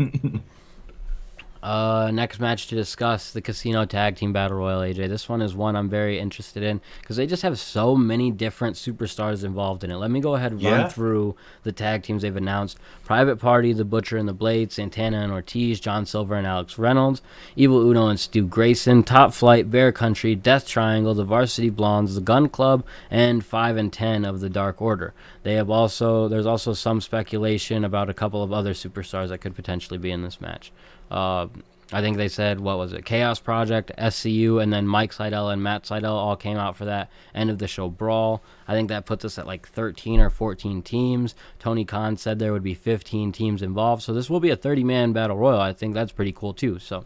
Next match to discuss, the Casino Tag Team Battle Royal, AJ. This one is one I'm very interested in because they just have so many different superstars involved in it. Let me go ahead and run through the tag teams they've announced. Private Party, The Butcher and the Blade, Santana and Ortiz, John Silver and Alex Reynolds, Evil Uno and Stu Grayson, Top Flight, Bear Country, Death Triangle, the Varsity Blondes, the Gun Club, and 5 and 10 of the Dark Order. There's also some speculation about a couple of other superstars that could potentially be in this match. I think they said, what was it? Chaos Project, SCU, and then Mike Seidel and Matt Seidel all came out for that end of the show brawl. I think that puts us at like 13 or 14 teams. Tony Khan said there would be 15 teams involved, so this will be a 30-man battle royal. I think that's pretty cool too. So,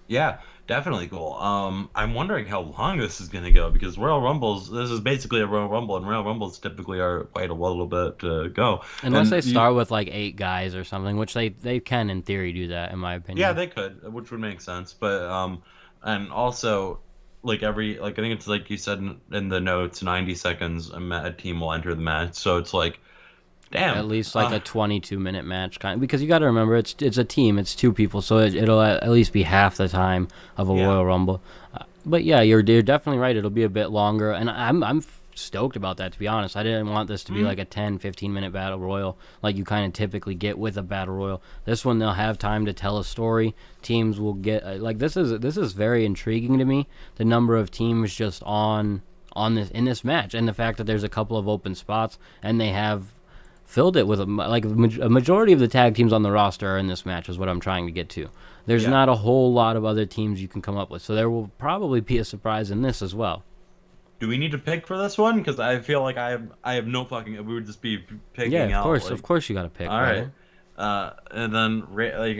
yeah, definitely cool. I'm wondering how long this is going to go because this is basically a Royal Rumble, and Royal Rumbles typically are quite a little bit to go. Unless they start with like 8 guys or something, which they can in theory do that, in my opinion. Yeah, they could, which would make sense. But and also I think it's like you said in the notes, 90 seconds a team will enter the match. So it's like, damn. At least like a 22-minute match, because you got to remember it's a team, it's 2 people, so it'll at least be half the time of a Royal Rumble. But yeah, you're definitely right. It'll be a bit longer, and I'm stoked about that, to be honest. I didn't want this to be like a 10-15-minute battle royal like you kind of typically get with a battle royal. This one they'll have time to tell a story. Teams will get this is very intriguing to me. The number of teams just on this match, and the fact that there's a couple of open spots, and they have filled it with a majority of the tag teams on the roster are in this match, is what I'm trying to get to. There's not a whole lot of other teams you can come up with, so there will probably be a surprise in this as well. Do we need to pick for this one? Because I feel like I have no fucking. We would just be picking out. Yeah, of course you got to pick. All right. And then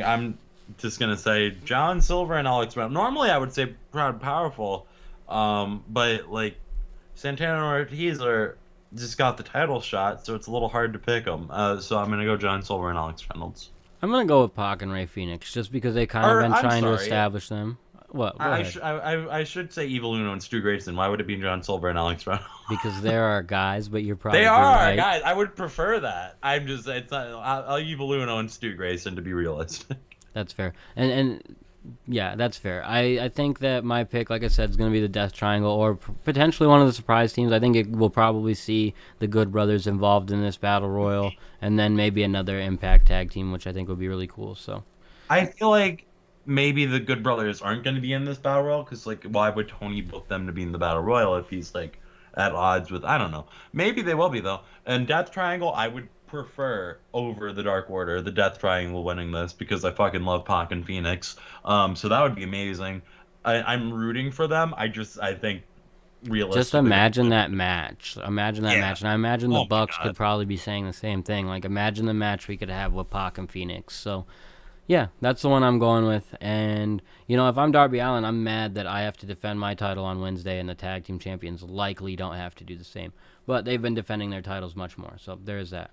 I'm just gonna say John Silver and Alex Reynolds. Normally I would say Proud and Powerful, but like Santana and Ortiz just got the title shot, so it's a little hard to pick them. So I'm gonna go John Silver and Alex Reynolds. I'm gonna go with Pac and Rey Fenix just because they kind of been trying to establish them. What? I should say Evil Uno and Stu Grayson. Why would it be John Silver and Alex Reynolds? Because there are guys, but you're probably they are right. guys. I would prefer that. It's not. I'll Evil Uno and Stu Grayson to be realistic. That's fair. And Yeah, that's fair. I think that my pick, like I said, is going to be the Death Triangle or potentially one of the surprise teams. I think it will probably see the Good Brothers involved in this Battle Royal, and then maybe another Impact tag team, which I think would be really cool. So I feel like maybe the Good Brothers aren't going to be in this battle royal because, like, why would Tony book them to be in the battle royal if he's like at odds with? I don't know. Maybe they will be though. And Death Triangle, I would prefer over the Dark Order, the Death Triangle winning this because I fucking love Pac and Phoenix. So that would be amazing. I'm rooting for them. I think realistically, just imagine that match. Imagine that Yeah. match, and I imagine Oh the my Bucks God. could probably be saying the same thing. Like, imagine the match we could have with Pac and Phoenix. So. Yeah, that's the one I'm going with. And, if I'm Darby Allin, I'm mad that I have to defend my title on Wednesday and the tag team champions likely don't have to do the same. But they've been defending their titles much more, so there's that.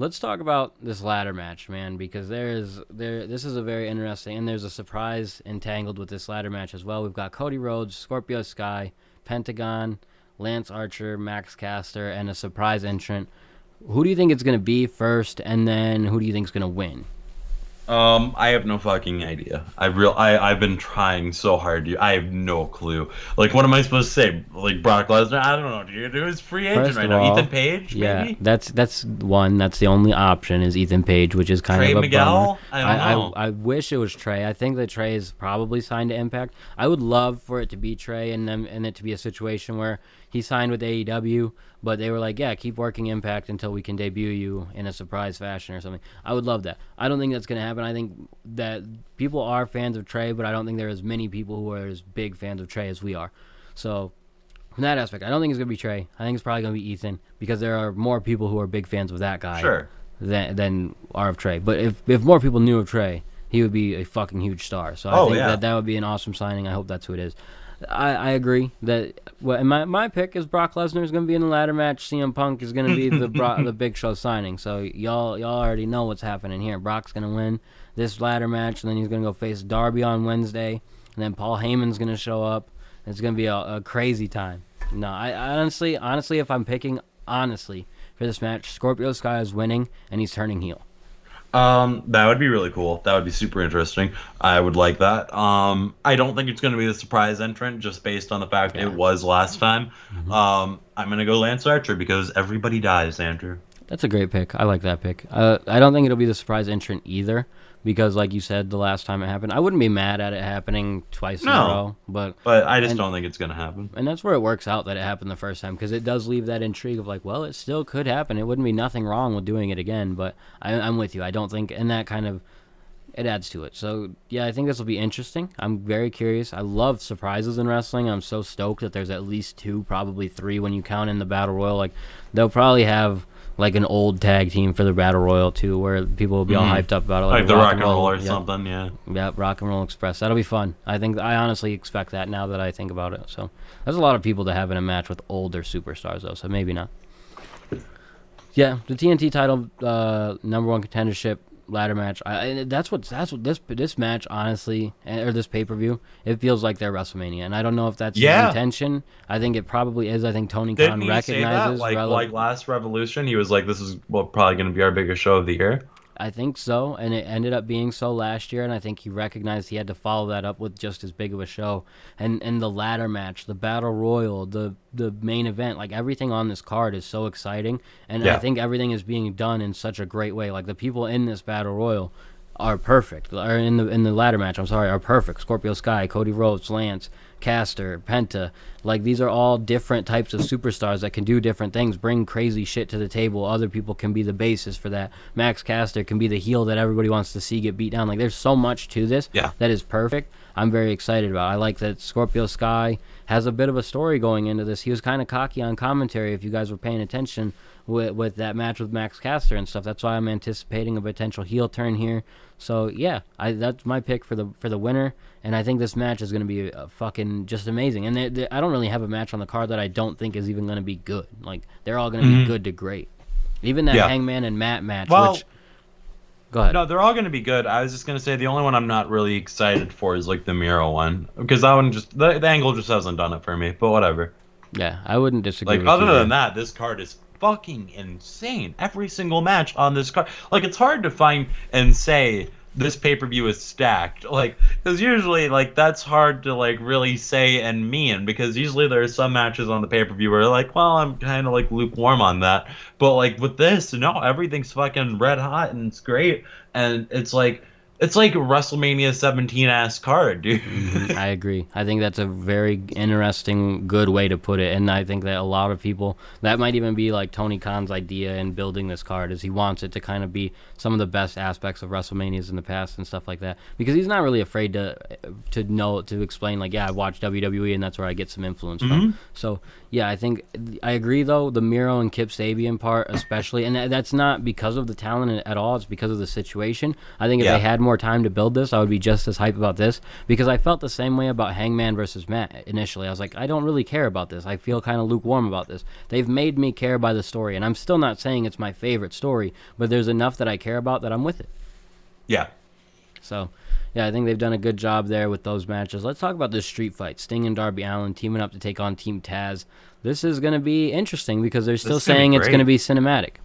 Let's talk about this ladder match, man, because this is a very interesting, and there's a surprise entangled with this ladder match as well. We've got Cody Rhodes, Scorpio Sky, Pentagon, Lance Archer, Max Caster, and a surprise entrant. Who do you think it's going to be first, and then who do you think is going to win? I have no fucking idea. I've been trying so hard. I have no clue. Like, what am I supposed to say? Like, Brock Lesnar? I don't know, dude. Who's free agent First right of now? all, Ethan Page, yeah, maybe? that's one. That's the only option is Ethan Page, which is kind Trey of a Miguel? bummer. I don't know. I wish it was Trey. I think that Trey is probably signed to Impact. I would love for it to be Trey and it to be a situation where he signed with AEW, but they were like, yeah, keep working Impact until we can debut you in a surprise fashion or something. I would love that. I don't think that's going to happen. I think that people are fans of Trey, but I don't think there are as many people who are as big fans of Trey as we are. So from that aspect, I don't think it's going to be Trey. I think it's probably going to be Ethan because there are more people who are big fans of that guy Sure. than are of Trey. But if more people knew of Trey, he would be a fucking huge star. So I think that would be an awesome signing. I hope that's who it is. I agree that my pick is Brock Lesnar is going to be in the ladder match. CM Punk is going to be the Big Show signing. So y'all already know what's happening here. Brock's going to win this ladder match, and then he's going to go face Darby on Wednesday, and then Paul Heyman's going to show up. It's going to be a crazy time. No, I honestly, if I'm picking honestly for this match, Scorpio Sky is winning, and he's turning heel. That would be really cool. That would be super interesting. I would like that. I don't think it's going to be the surprise entrant just based on the fact it was last time. I'm going to go Lance Archer because everybody dies, Andrew. That's a great pick. I like that pick. I don't think it'll be the surprise entrant either because, like you said, the last time it happened, I wouldn't be mad at it happening twice in a row. But I just don't think it's going to happen. And that's where it works out that it happened the first time because it does leave that intrigue of like, well, it still could happen. It wouldn't be nothing wrong with doing it again. But I'm with you. I don't think, and that kind of, it adds to it. So, yeah, I think this will be interesting. I'm very curious. I love surprises in wrestling. I'm so stoked that there's at least 2, probably 3 when you count in the Battle Royal. Like, they'll probably have like an old tag team for the Battle Royal too, where people will be all hyped up about it, Like the Rock and Roll or something, yeah. Yeah, Rock and Roll Express. That'll be fun. I honestly expect that now that I think about it. So there's a lot of people to have in a match with older superstars though, so maybe not. Yeah, the TNT title, number 1 contendership ladder match. That's what this match honestly, or this pay-per-view, it feels like their WrestleMania, and I don't know if that's his intention. I think it probably is. I think Tony Khan recognizes say that? Like last Revolution, he was like, "This is probably going to be our biggest show of the year." I think so, and it ended up being so last year, and I think he recognized he had to follow that up with just as big of a show. And the ladder match, the Battle Royal, the main event, like everything on this card is so exciting, and I think everything is being done in such a great way. Like the people in this Battle Royal are perfect, or in the ladder match, are perfect. Scorpio Sky, Cody Rhodes, Lance, Caster, Penta, like these are all different types of superstars that can do different things, bring crazy shit to the table. Other people can be the basis for that. Max Caster can be the heel that everybody wants to see get beat down. Like there's so much to this that is perfect. I'm very excited about it. I like that Scorpio Sky has a bit of a story going into this. He was kind of cocky on commentary if you guys were paying attention with that match with Max Caster and stuff. That's why I'm anticipating a potential heel turn here. So yeah, that's my pick for the winner, and I think this match is going to be fucking just amazing. And I don't really have a match on the card that I don't think is even going to be good. Like they're all going to be good to great. Even that Hangman and Matt match. Which, go ahead. No, they're all going to be good. I was just going to say the only one I'm not really excited for is like the Miro one because that one just the angle just hasn't done it for me. But whatever. Yeah, I wouldn't disagree. Like with other you than that, this card is fucking insane. Every single match on this card, like it's hard to find and say this pay-per-view is stacked. Like, because usually, like, that's hard to, like, really say and mean, because usually there are some matches on the pay-per-view where, like, well, I'm kind of, like, lukewarm on that. But, like, with this, no, everything's fucking red hot, and it's great. And it's like a WrestleMania 17-ass card, dude. I agree. I think that's a very interesting, good way to put it. And I think that a lot of people, that might even be like Tony Khan's idea in building this card, is he wants it to kind of be some of the best aspects of WrestleManias in the past and stuff like that. Because he's not really afraid to explain, like, yeah, I watch WWE and that's where I get some influence from. So, yeah, I agree, though, the Miro and Kip Sabian part especially, and that's not because of the talent at all, it's because of the situation. I think if they had more time to build this, I would be just as hype about this, because I felt the same way about Hangman versus Matt initially. I was like, I don't really care about this. I feel kind of lukewarm about this. They've made me care by the story, and I'm still not saying it's my favorite story, but there's enough that I care about that I'm with it. Yeah. So, yeah, I think they've done a good job there with those matches. Let's talk about this street fight. Sting and Darby Allin teaming up to take on Team Taz. This is going to be interesting because they're still saying it's going to be cinematic.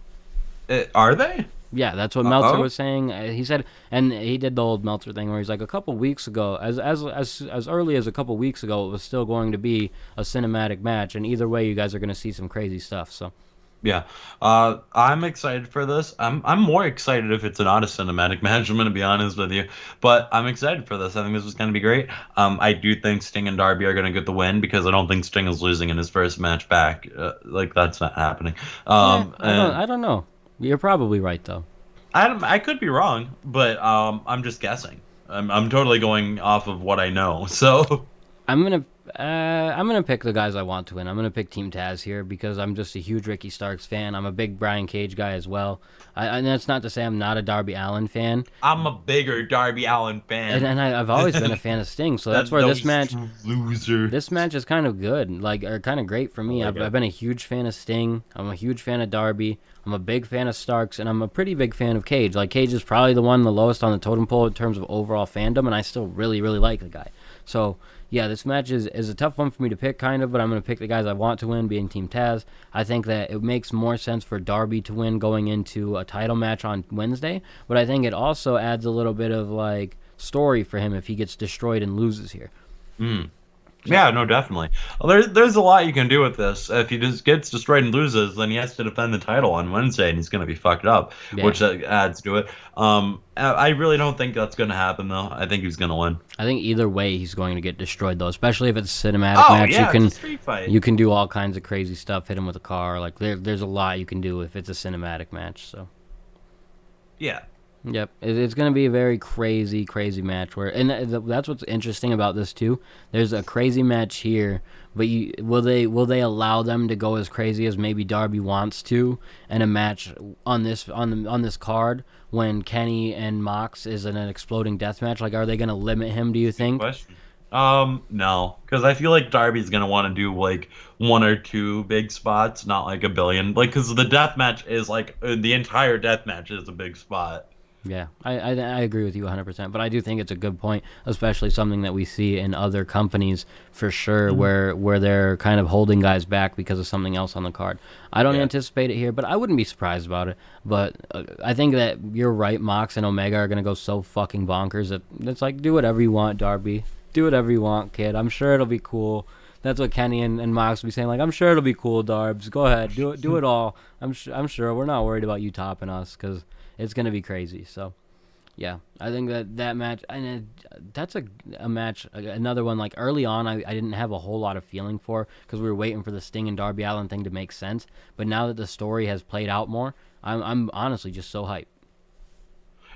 Are they? Yeah, that's what Meltzer was saying. He said, and he did the old Meltzer thing where he's like, a couple weeks ago, as early as a couple weeks ago, it was still going to be a cinematic match, and either way, you guys are going to see some crazy stuff. So, yeah, I'm excited for this. I'm more excited if it's not a cinematic match. I'm going to be honest with you, but I'm excited for this. I think this is going to be great. I do think Sting and Darby are going to get the win, because I don't think Sting is losing in his first match back. Like, that's not happening. I don't know. You're probably right, though. I could be wrong, but I'm just guessing. I'm totally going off of what I know. So I'm gonna pick the guys I want to win. I'm gonna pick Team Taz here because I'm just a huge Ricky Starks fan. I'm a big Brian Cage guy as well. And that's not to say I'm not a Darby Allin fan. I'm a bigger Darby Allin fan, and I've always been a fan of Sting. So that's where this match is kind of good, or kind of great for me. I've been a huge fan of Sting. I'm a huge fan of Darby. I'm a big fan of Starks, and I'm a pretty big fan of Cage. Like, Cage is probably the lowest on the totem pole in terms of overall fandom, and I still really, really like the guy. So, yeah, this match is a tough one for me to pick, kind of, but I'm going to pick the guys I want to win, being Team Taz. I think that it makes more sense for Darby to win going into a title match on Wednesday, but I think it also adds a little bit of, like, story for him if he gets destroyed and loses here. Yeah, no, definitely. Well, there's a lot you can do with this. If he just gets destroyed and loses, then he has to defend the title on Wednesday, and he's going to be fucked up, which adds to it. I really don't think that's going to happen, though. I think he's going to win. I think either way he's going to get destroyed, though, especially if it's a cinematic match. Yeah, it's a street fight. You can do all kinds of crazy stuff, hit him with a car. Like, there's a lot you can do if it's a cinematic match. So, yeah. Yep, it's going to be a very crazy, crazy match. And that's what's interesting about this too. There's a crazy match here, but will they allow them to go as crazy as maybe Darby wants to in a match on this card when Kenny and Mox is in an exploding death match? Like, are they going to limit him? Do you think? Question. No, because I feel like Darby's gonna want to do like one or two big spots, not like a billion. Like, because the death match is like the entire death match is a big spot. Yeah, I agree with you 100%, but I do think it's a good point, especially something that we see in other companies for sure, where they're kind of holding guys back because of something else on the card. I don't anticipate it here, but I wouldn't be surprised about it. But I think that you're right, Mox and Omega are going to go so fucking bonkers that it's like, do whatever you want, Darby. Do whatever you want, kid. I'm sure it'll be cool. That's what Kenny and Mox will be saying, like, I'm sure it'll be cool, Darbs. Go ahead, do it all. I'm sure we're not worried about you topping us, because it's going to be crazy. So, yeah, I think that match, and that's a match, another one, like, early on, I didn't have a whole lot of feeling for, because we were waiting for the Sting and Darby Allin thing to make sense. But now that the story has played out more, I'm honestly just so hyped.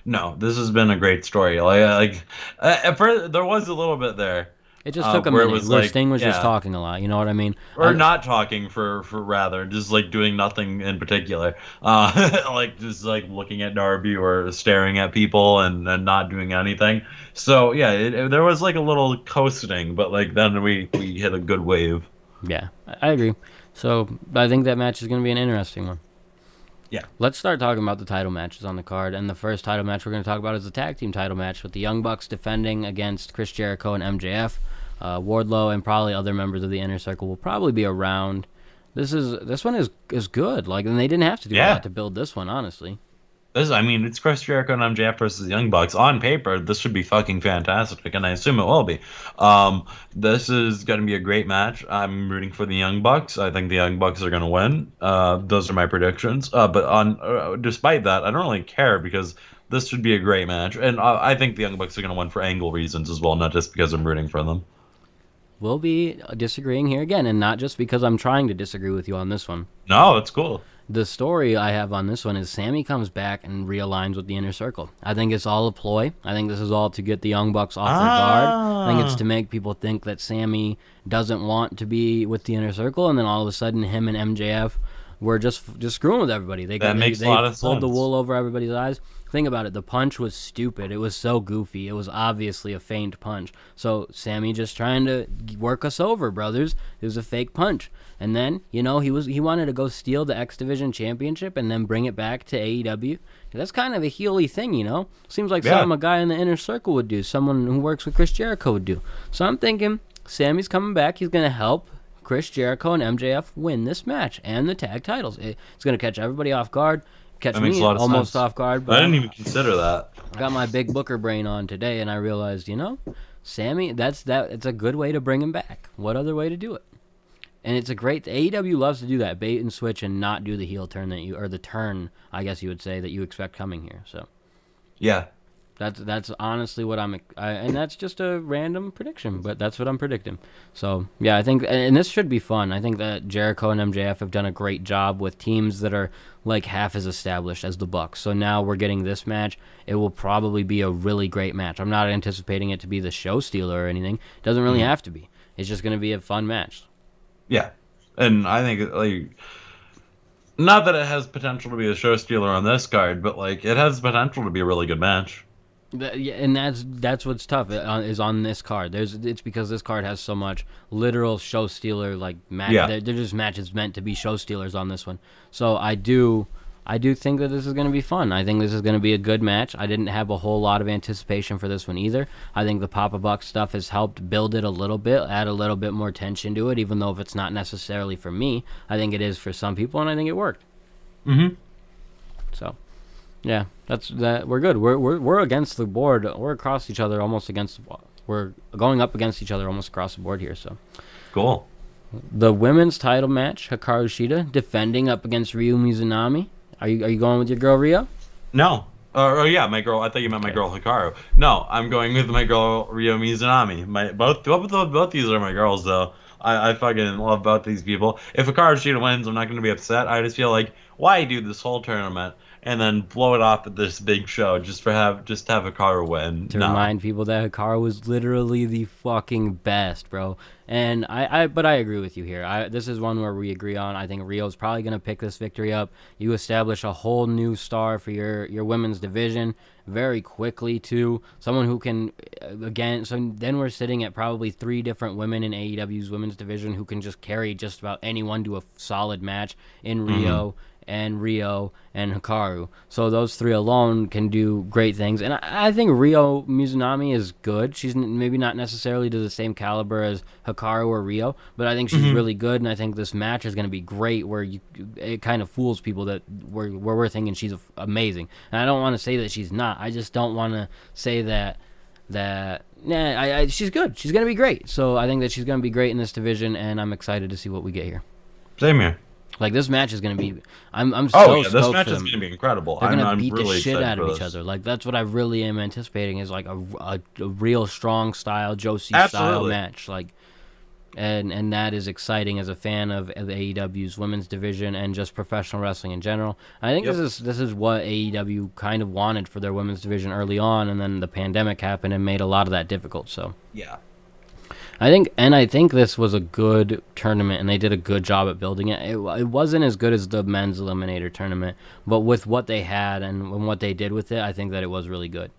No, this has been a great story. Like at first, there was a little bit there. It just took a minute where Sting was just talking a lot. You know what I mean? Or not talking for rather, just like doing nothing in particular. Like just like looking at Darby or staring at people and not doing anything. So yeah, there was like a little coasting, but like then we hit a good wave. Yeah, I agree. So I think that match is going to be an interesting one. Yeah. Let's start talking about the title matches on the card. And the first title match we're going to talk about is the tag team title match with the Young Bucks defending against Chris Jericho and MJF. Wardlow and probably other members of the Inner Circle will probably be around. This one is good. Like, and they didn't have to do a lot to build this one, honestly. I mean, it's Chris Jericho and MJF versus the Young Bucks. On paper, this should be fucking fantastic, and I assume it will be. This is going to be a great match. I'm rooting for the Young Bucks. I think the Young Bucks are going to win. Those are my predictions. But despite that, I don't really care because this should be a great match, and I think the Young Bucks are going to win for angle reasons as well, not just because I'm rooting for them. We'll be disagreeing here again, and not just because I'm trying to disagree with you on this one. No, it's cool. The story I have on this one is Sammy comes back and realigns with the Inner Circle. I think it's all a ploy. I think this is all to get the Young Bucks off their guard. I think it's to make people think that Sammy doesn't want to be with the Inner Circle, and then all of a sudden him and MJF were just screwing with everybody. They makes a lot of pulled the sense. wool over everybody's eyes. Think about it. The punch was stupid. It was so goofy. It was obviously a feigned punch. So Sammy just trying to work us over, brothers. It was a fake punch. And then, he wanted to go steal the X Division Championship and then bring it back to AEW. That's kind of a heely thing, Seems like something a guy in the Inner Circle would do. Someone who works with Chris Jericho would do. So I'm thinking Sammy's coming back. He's going to help Chris Jericho and MJF win this match and the tag titles. It's going to catch everybody off guard. Catch That makes me a lot of almost sense. off guard. But I didn't even consider that. I got my big Booker brain on today, and I realized, Sammy, it's a good way to bring him back. What other way to do it? And it's a great. AEW loves to do that, bait and switch, and not do the heel turn or the turn, I guess you would say, that you expect coming here. So Yeah. that's honestly what and that's just a random prediction, but that's what I'm predicting. So yeah, I think, and this should be fun. I think that Jericho and MJF have done a great job with teams that are like half as established as the Bucks. So now we're getting this match. It will probably be a really great match. I'm not anticipating it to be the show stealer or anything. It doesn't really have to be. It's just going to be a fun match. Yeah. And I think, not that it has potential to be a show stealer on this card, but, it has potential to be a really good match. Yeah, and that's what's tough is on this card. It's because this card has so much literal show stealer match. Yeah. They're just matches meant to be show stealers on this one. So I do think that this is going to be fun. I think this is going to be a good match. I didn't have a whole lot of anticipation for this one either. I think the Papa Buck stuff has helped build it a little bit, add a little bit more tension to it, even though if it's not necessarily for me, I think it is for some people, and I think it worked. Mm-hmm. So, yeah, we're good. We're against the board. We're across each other almost against. We're going up against each other almost across the board here. So, Cool. the women's title match: Hikaru Shida defending up against Ryu Mizunami. Are you going with your girl Rio? No. Yeah, my girl. I thought you meant my girl Hikaru. No, I'm going with my girl Ryo Mizunami. Both these are my girls, though. I fucking love both these people. If Hikaru Shida wins, I'm not going to be upset. I just feel like, why do this whole tournament and then blow it off at this big show just to have Hikaru win? To remind people that Hikaru was literally the fucking best, bro. And but I agree with you here. This is one where we agree on. I think Rio's probably going to pick this victory up. You establish a whole new star for your women's division very quickly, too. Someone who can, again, so then we're sitting at probably 3 different women in AEW's women's division who can just carry just about anyone to a solid match in Rio and Hikaru. So those 3 alone can do great things. And I think Ryo Mizunami is good. She's maybe not necessarily to the same caliber as Hikaru or Rio, but I think she's really good, and I think this match is going to be great where it kind of fools people that we're thinking she's amazing. And I don't want to say that she's not. I just don't want to say that she's good. She's going to be great. So I think that she's going to be great in this division, and I'm excited to see what we get here. Same here. This match is going to be. I'm so stoked this match for is them. going to be incredible. They're going to I'm beat really the shit excited out of for each this. other. That's what I really am anticipating is a real strong style Josie style Absolutely. match. And that is exciting as a fan of AEW's women's division and just professional wrestling in general. I think this is what AEW kind of wanted for their women's division early on, and then the pandemic happened and made a lot of that difficult. So Yeah. I think this was a good tournament, and they did a good job at building it. It wasn't as good as the men's eliminator tournament, but with what they had and what they did with it, I think that it was really good.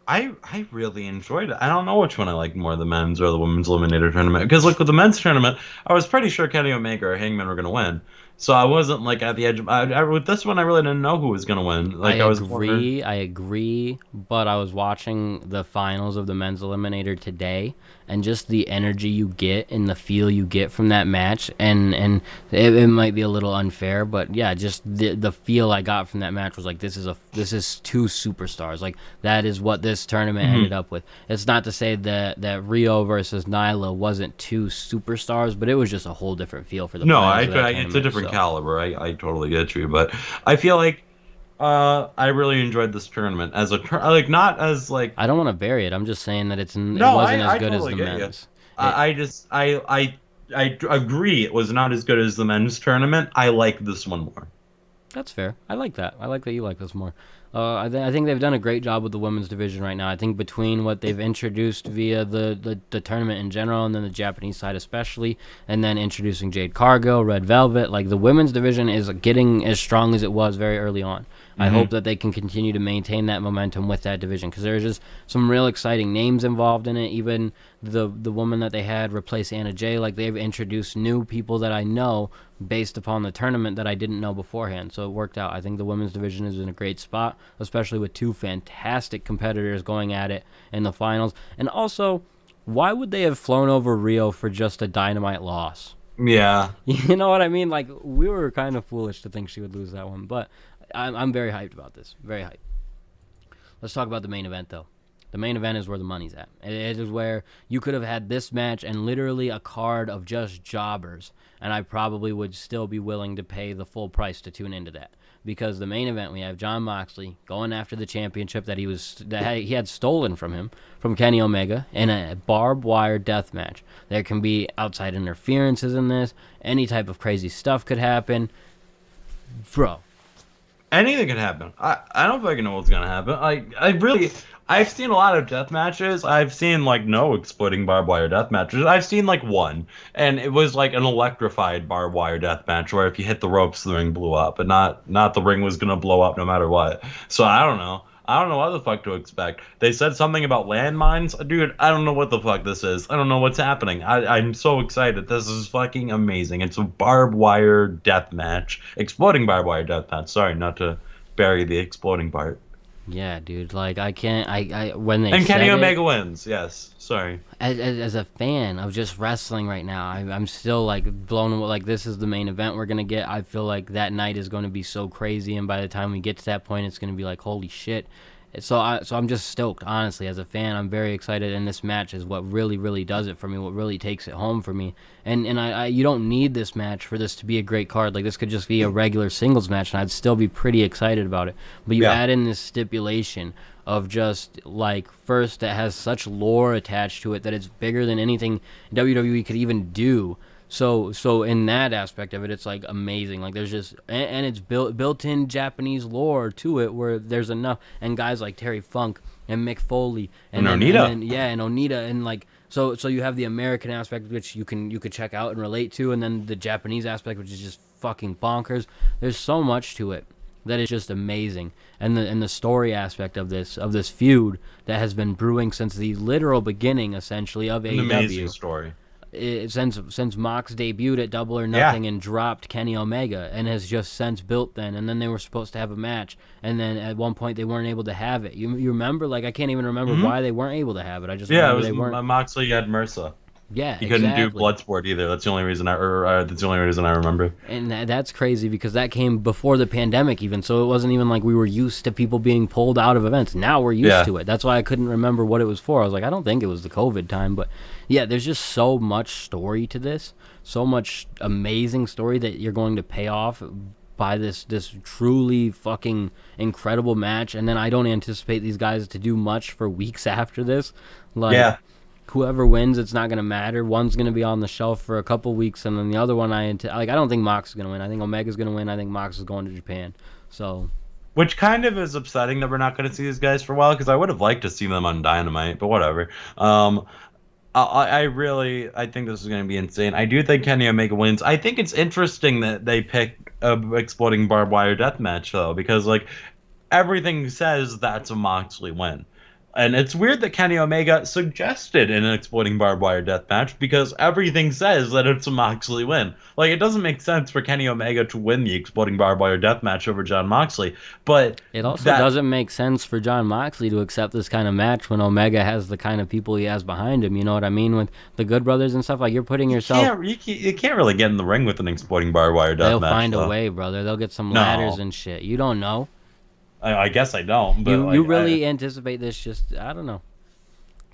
I really enjoyed it. I don't know which one I liked more, the men's or the women's eliminator tournament. Because with the men's tournament, I was pretty sure Kenny Omega or Hangman were going to win. So I wasn't like at the edge of. With this one, I really didn't know who was gonna win. Like I agree, but I was watching the finals of the men's eliminator today, and just the energy you get and the feel you get from that match, and it might be a little unfair, but yeah, just the feel I got from that match was like this is two superstars. Like that is what this tournament ended up with. It's not to say that Rio versus Nyla wasn't two superstars, but it was just a whole different feel for the No, finals of that it's a tournament, different so. caliber. I totally get you, but I feel like I really enjoyed this tournament as like not as like. I don't want to bury it. I'm just saying that it No, wasn't as I good totally as the get you. men's. I agree it was not as good as the men's tournament. I like this one more. That's fair. I like that. I like that you like this more. I think they've done a great job with the women's division right now. I think between what they've introduced via the tournament in general, and then the Japanese side especially, and then introducing Jade Cargill, Red Velvet, like the women's division is getting as strong as it was very early on. I hope that they can continue to maintain that momentum with that division, because there's just some real exciting names involved in it. Even the woman that they had replace Anna Jay, like they've introduced new people that I know based upon the tournament that I didn't know beforehand. So it worked out. I think the women's division is in a great spot, especially with two fantastic competitors going at it in the finals. And also, why would they have flown over Rio for just a Dynamite loss? Yeah. You know what I mean? Like, we were kind of foolish to think she would lose that one, but I'm very hyped about this. Very hyped. Let's talk about the main event, though. The main event is where the money's at. It is where you could have had this match and literally a card of just jobbers, and I probably would still be willing to pay the full price to tune into that. Because the main event, we have Jon Moxley going after the championship that he had stolen from him, from Kenny Omega, in a barbed wire death match. There can be outside interferences in this. Any type of crazy stuff could happen. Bro. Anything can happen. I don't fucking know what's gonna happen. I've seen a lot of death matches. I've seen like no exploding barbed wire death matches. I've seen like one, and it was like an electrified barbed wire death match where if you hit the ropes, the ring blew up, but not the ring was gonna blow up no matter what. So I don't know. I don't know what the fuck to expect. They said something about landmines. Dude, I don't know what the fuck this is. I don't know what's happening. I'm so excited. This is fucking amazing. It's a barbed wire death match. Exploding barbed wire death match. Sorry, not to bury the exploding part. Yeah, dude. Like, I can't. When they And said Kenny it, Omega wins. Yes. Sorry. as a fan of just wrestling right now, I'm still like blown away. Like, this is the main event we're gonna get. I feel like that night is going to be so crazy, and by the time we get to that point, it's gonna be like, holy shit. So I'm just stoked, honestly. As a fan, I'm very excited, and this match is what really does it for me, what really takes it home for me. And you don't need this match for this to be a great card. Like, this could just be a regular singles match, and I'd still be pretty excited about it. But you add in this stipulation of just, like, first, that has such lore attached to it that it's bigger than anything WWE could even do. So in that aspect of it, it's like amazing. Like, there's just, and it's built-in Japanese lore to it, where there's enough, and guys like Terry Funk and Mick Foley and Onita. and Onita, and like, so you have the American aspect, which you could check out and relate to, and then the Japanese aspect, which is just fucking bonkers. There's so much to it that is just amazing, and the story aspect of this feud that has been brewing since the literal beginning, essentially, of AEW. An amazing story. Since Mox debuted at Double or Nothing and dropped Kenny Omega, and has just since built then, and then they were supposed to have a match, and then at one point they weren't able to have it. You remember? Like, I can't even remember why they weren't able to have it. I just remember they weren't. Moxley had MRSA. Yeah, he couldn't do Bloodsport either. That's the only reason I remember. And that's crazy, because that came before the pandemic even, so it wasn't even like we were used to people being pulled out of events. Now we're used to it. That's why I couldn't remember what it was for. I was like, I don't think it was the COVID time, but yeah, there's just so much story to this, so much amazing story that you're going to pay off by this truly fucking incredible match. And then I don't anticipate these guys to do much for weeks after this. Like, whoever wins, it's not going to matter. One's going to be on the shelf for a couple weeks, and then the other one, I don't think Mox is going to win. I think Omega's going to win. I think Mox is going to Japan. So, which kind of is upsetting that we're not going to see these guys for a while, because I would have liked to see them on Dynamite, but whatever. I think this is going to be insane. I do think Kenny Omega wins. I think it's interesting that they pick a exploding barbed wire death match, though, because like everything says that's a Moxley win. And it's weird that Kenny Omega suggested an exploding barbed wire death match because everything says that it's a Moxley win. Like, it doesn't make sense for Kenny Omega to win the exploding barbed wire death match over Jon Moxley. But it also doesn't make sense for Jon Moxley to accept this kind of match when Omega has the kind of people he has behind him. You know what I mean? With the Good Brothers and stuff, like, you're putting yourself... You can't really get in the ring with an exploding barbed wire death match. They'll find a way, brother. They'll get some ladders and shit. You don't know. I guess I don't. But you really anticipate this just... I don't know.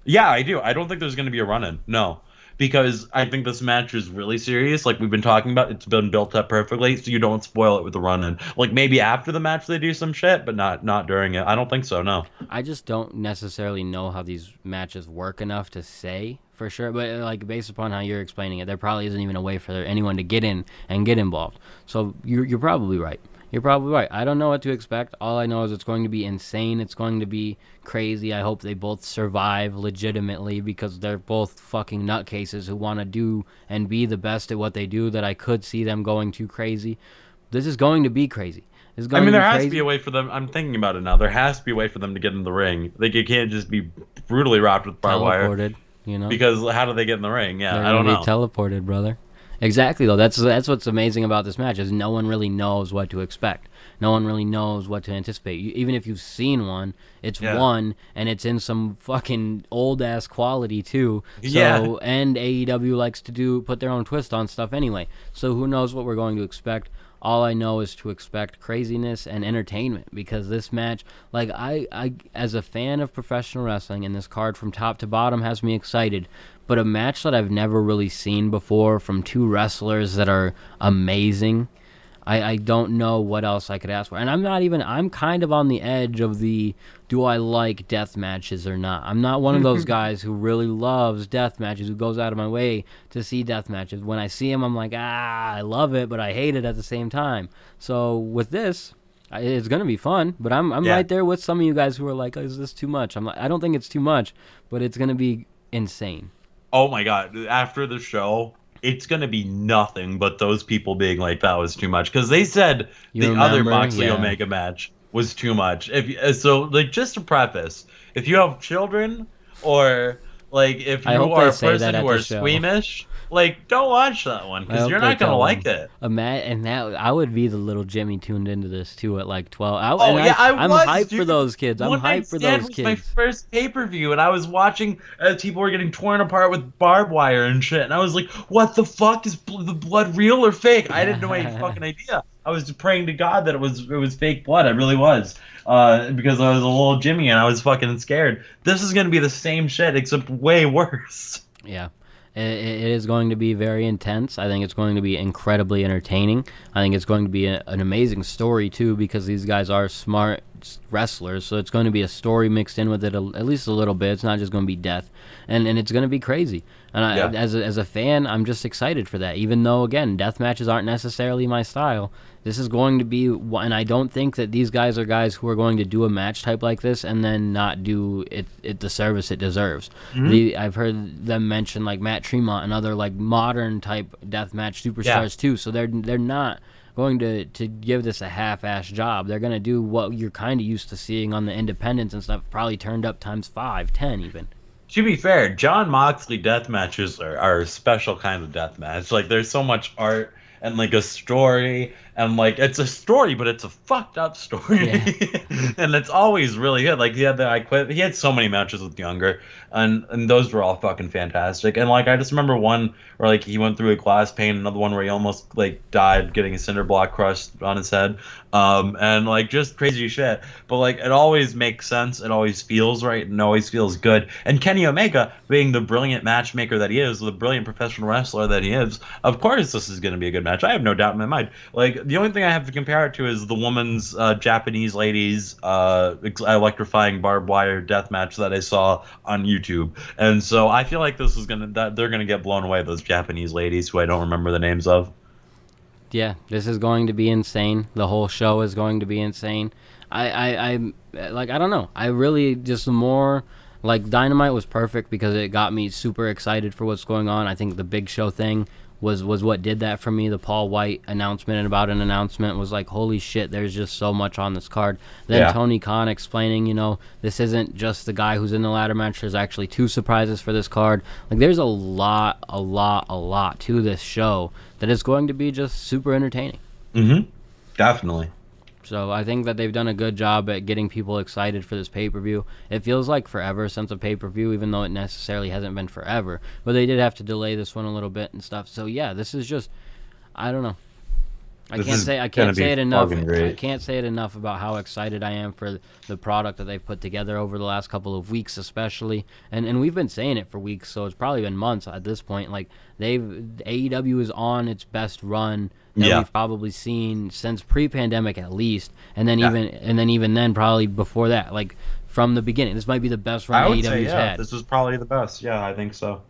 Yeah, I do. I don't think there's going to be a run-in. No. Because I think this match is really serious. Like we've been talking about, it's been built up perfectly, so you don't spoil it with a run-in. Like maybe after the match they do some shit, but not during it. I don't think so, no. I just don't necessarily know how these matches work enough to say for sure. But like based upon how you're explaining it, there probably isn't even a way for anyone to get in and get involved. So you're probably right. You're probably right. I don't know what to expect. All I know is it's going to be insane. It's going to be crazy. I hope they both survive legitimately because they're both fucking nutcases who want to do and be the best at what they do, that I could see them going too crazy. This is going to be crazy. There has to be a way for them. I'm thinking about it now. There has to be a way for them to get in the ring. Like, it can't just be brutally wrapped with barbed wire. Teleported, you know? Because how do they get in the ring? Yeah, They're I don't know. Teleported, brother. Exactly, though. That's what's amazing about this match is no one really knows what to expect. No one really knows what to anticipate. Even if you've seen one, it's one, and it's in some fucking old-ass quality, too. So, and AEW likes to put their own twist on stuff anyway. So who knows what we're going to expect. All I know is to expect craziness and entertainment because this match, like I as a fan of professional wrestling, and this card from top to bottom has me excited, but a match that I've never really seen before from two wrestlers that are amazing, I don't know what else I could ask for. And I'm kind of on the edge of do I like death matches or not? I'm not one of those guys who really loves death matches, who goes out of my way to see death matches. When I see them, I'm like, I love it, but I hate it at the same time. So with this, it's going to be fun, but I'm right there with some of you guys who are like, is this too much? I'm like, I don't think it's too much, but it's going to be insane. Oh my God. After the show, it's going to be nothing but those people being like, that was too much. Because they said other Moxley Omega match was too much. So, like, just to preface, if you have children or, like, if you are a person who are squeamish, like, don't watch that one because you're not going to like it. And that I would be the little Jimmy tuned into this, too, at, like, 12. I'm hyped for those kids. I'm hyped for those kids. Was my first pay-per-view, and I was watching as people were getting torn apart with barbed wire and shit, and I was like, what the fuck? Is the blood real or fake? I didn't know any fucking idea. I was just praying to God that it was fake blood. I really was. Because I was a little Jimmy, and I was fucking scared. This is going to be the same shit, except way worse. Yeah. It is going to be very intense. I think it's going to be incredibly entertaining. I think it's going to be an amazing story, too, because these guys are smart wrestlers. So it's going to be a story mixed in with it at least a little bit. It's not just going to be death. And it's going to be crazy. And as a fan, I'm just excited for that. Even though, again, death matches aren't necessarily my style. This is going to be, and I don't think that these guys are guys who are going to do a match type like this and then not do it the service it deserves. Mm-hmm. I've heard them mention like Matt Tremont and other like modern type deathmatch superstars too. So they're not going to give this a half-ass job. They're going to do what you're kind of used to seeing on the independents and stuff, probably turned up times 5, 10 even. To be fair, Jon Moxley death matches are a special kind of death match. Like there's so much art and like a story, and like it's a story, but it's a fucked up story, and it's always really good. Like he had so many matches with Younger, and those were all fucking fantastic. And like I just remember one where like he went through a glass pane, another one where he almost like died getting a cinder block crushed on his head, and like just crazy shit. But like it always makes sense, it always feels right, and always feels good. And Kenny Omega, being the brilliant matchmaker that he is, the brilliant professional wrestler that he is, of course this is going to be a good match. I have no doubt in my mind. Like the only thing I have to compare it to is the woman's Japanese ladies electrifying barbed wire death match that I saw on YouTube. And so I feel like this is they're gonna get blown away, those Japanese ladies who I don't remember the names of. Yeah, this is going to be insane. The whole show is going to be insane. I don't know. I really just more like Dynamite was perfect because it got me super excited for what's going on. I think the Big Show thing was what did that for me. The Paul White announcement and about an announcement was like, holy shit, there's just so much on this card. Then Tony Khan explaining, this isn't just the guy who's in the ladder match. There's actually 2 surprises for this card. Like, there's a lot to this show that is going to be just super entertaining. Mm-hmm. Definitely. So I think that they've done a good job at getting people excited for this pay-per-view. It feels like forever since a pay-per-view, even though it necessarily hasn't been forever. But they did have to delay this one a little bit and stuff. So yeah, this is just, I don't know. I can't say it enough. I can't say it enough about how excited I am for the product that they've put together over the last couple of weeks, especially. And we've been saying it for weeks, so it's probably been months at this point. Like, AEW is on its best run that we've probably seen since pre-pandemic at least, and then even then probably before that, like from the beginning. This might be the best run AEW's had. This is probably the best. Yeah, I think so.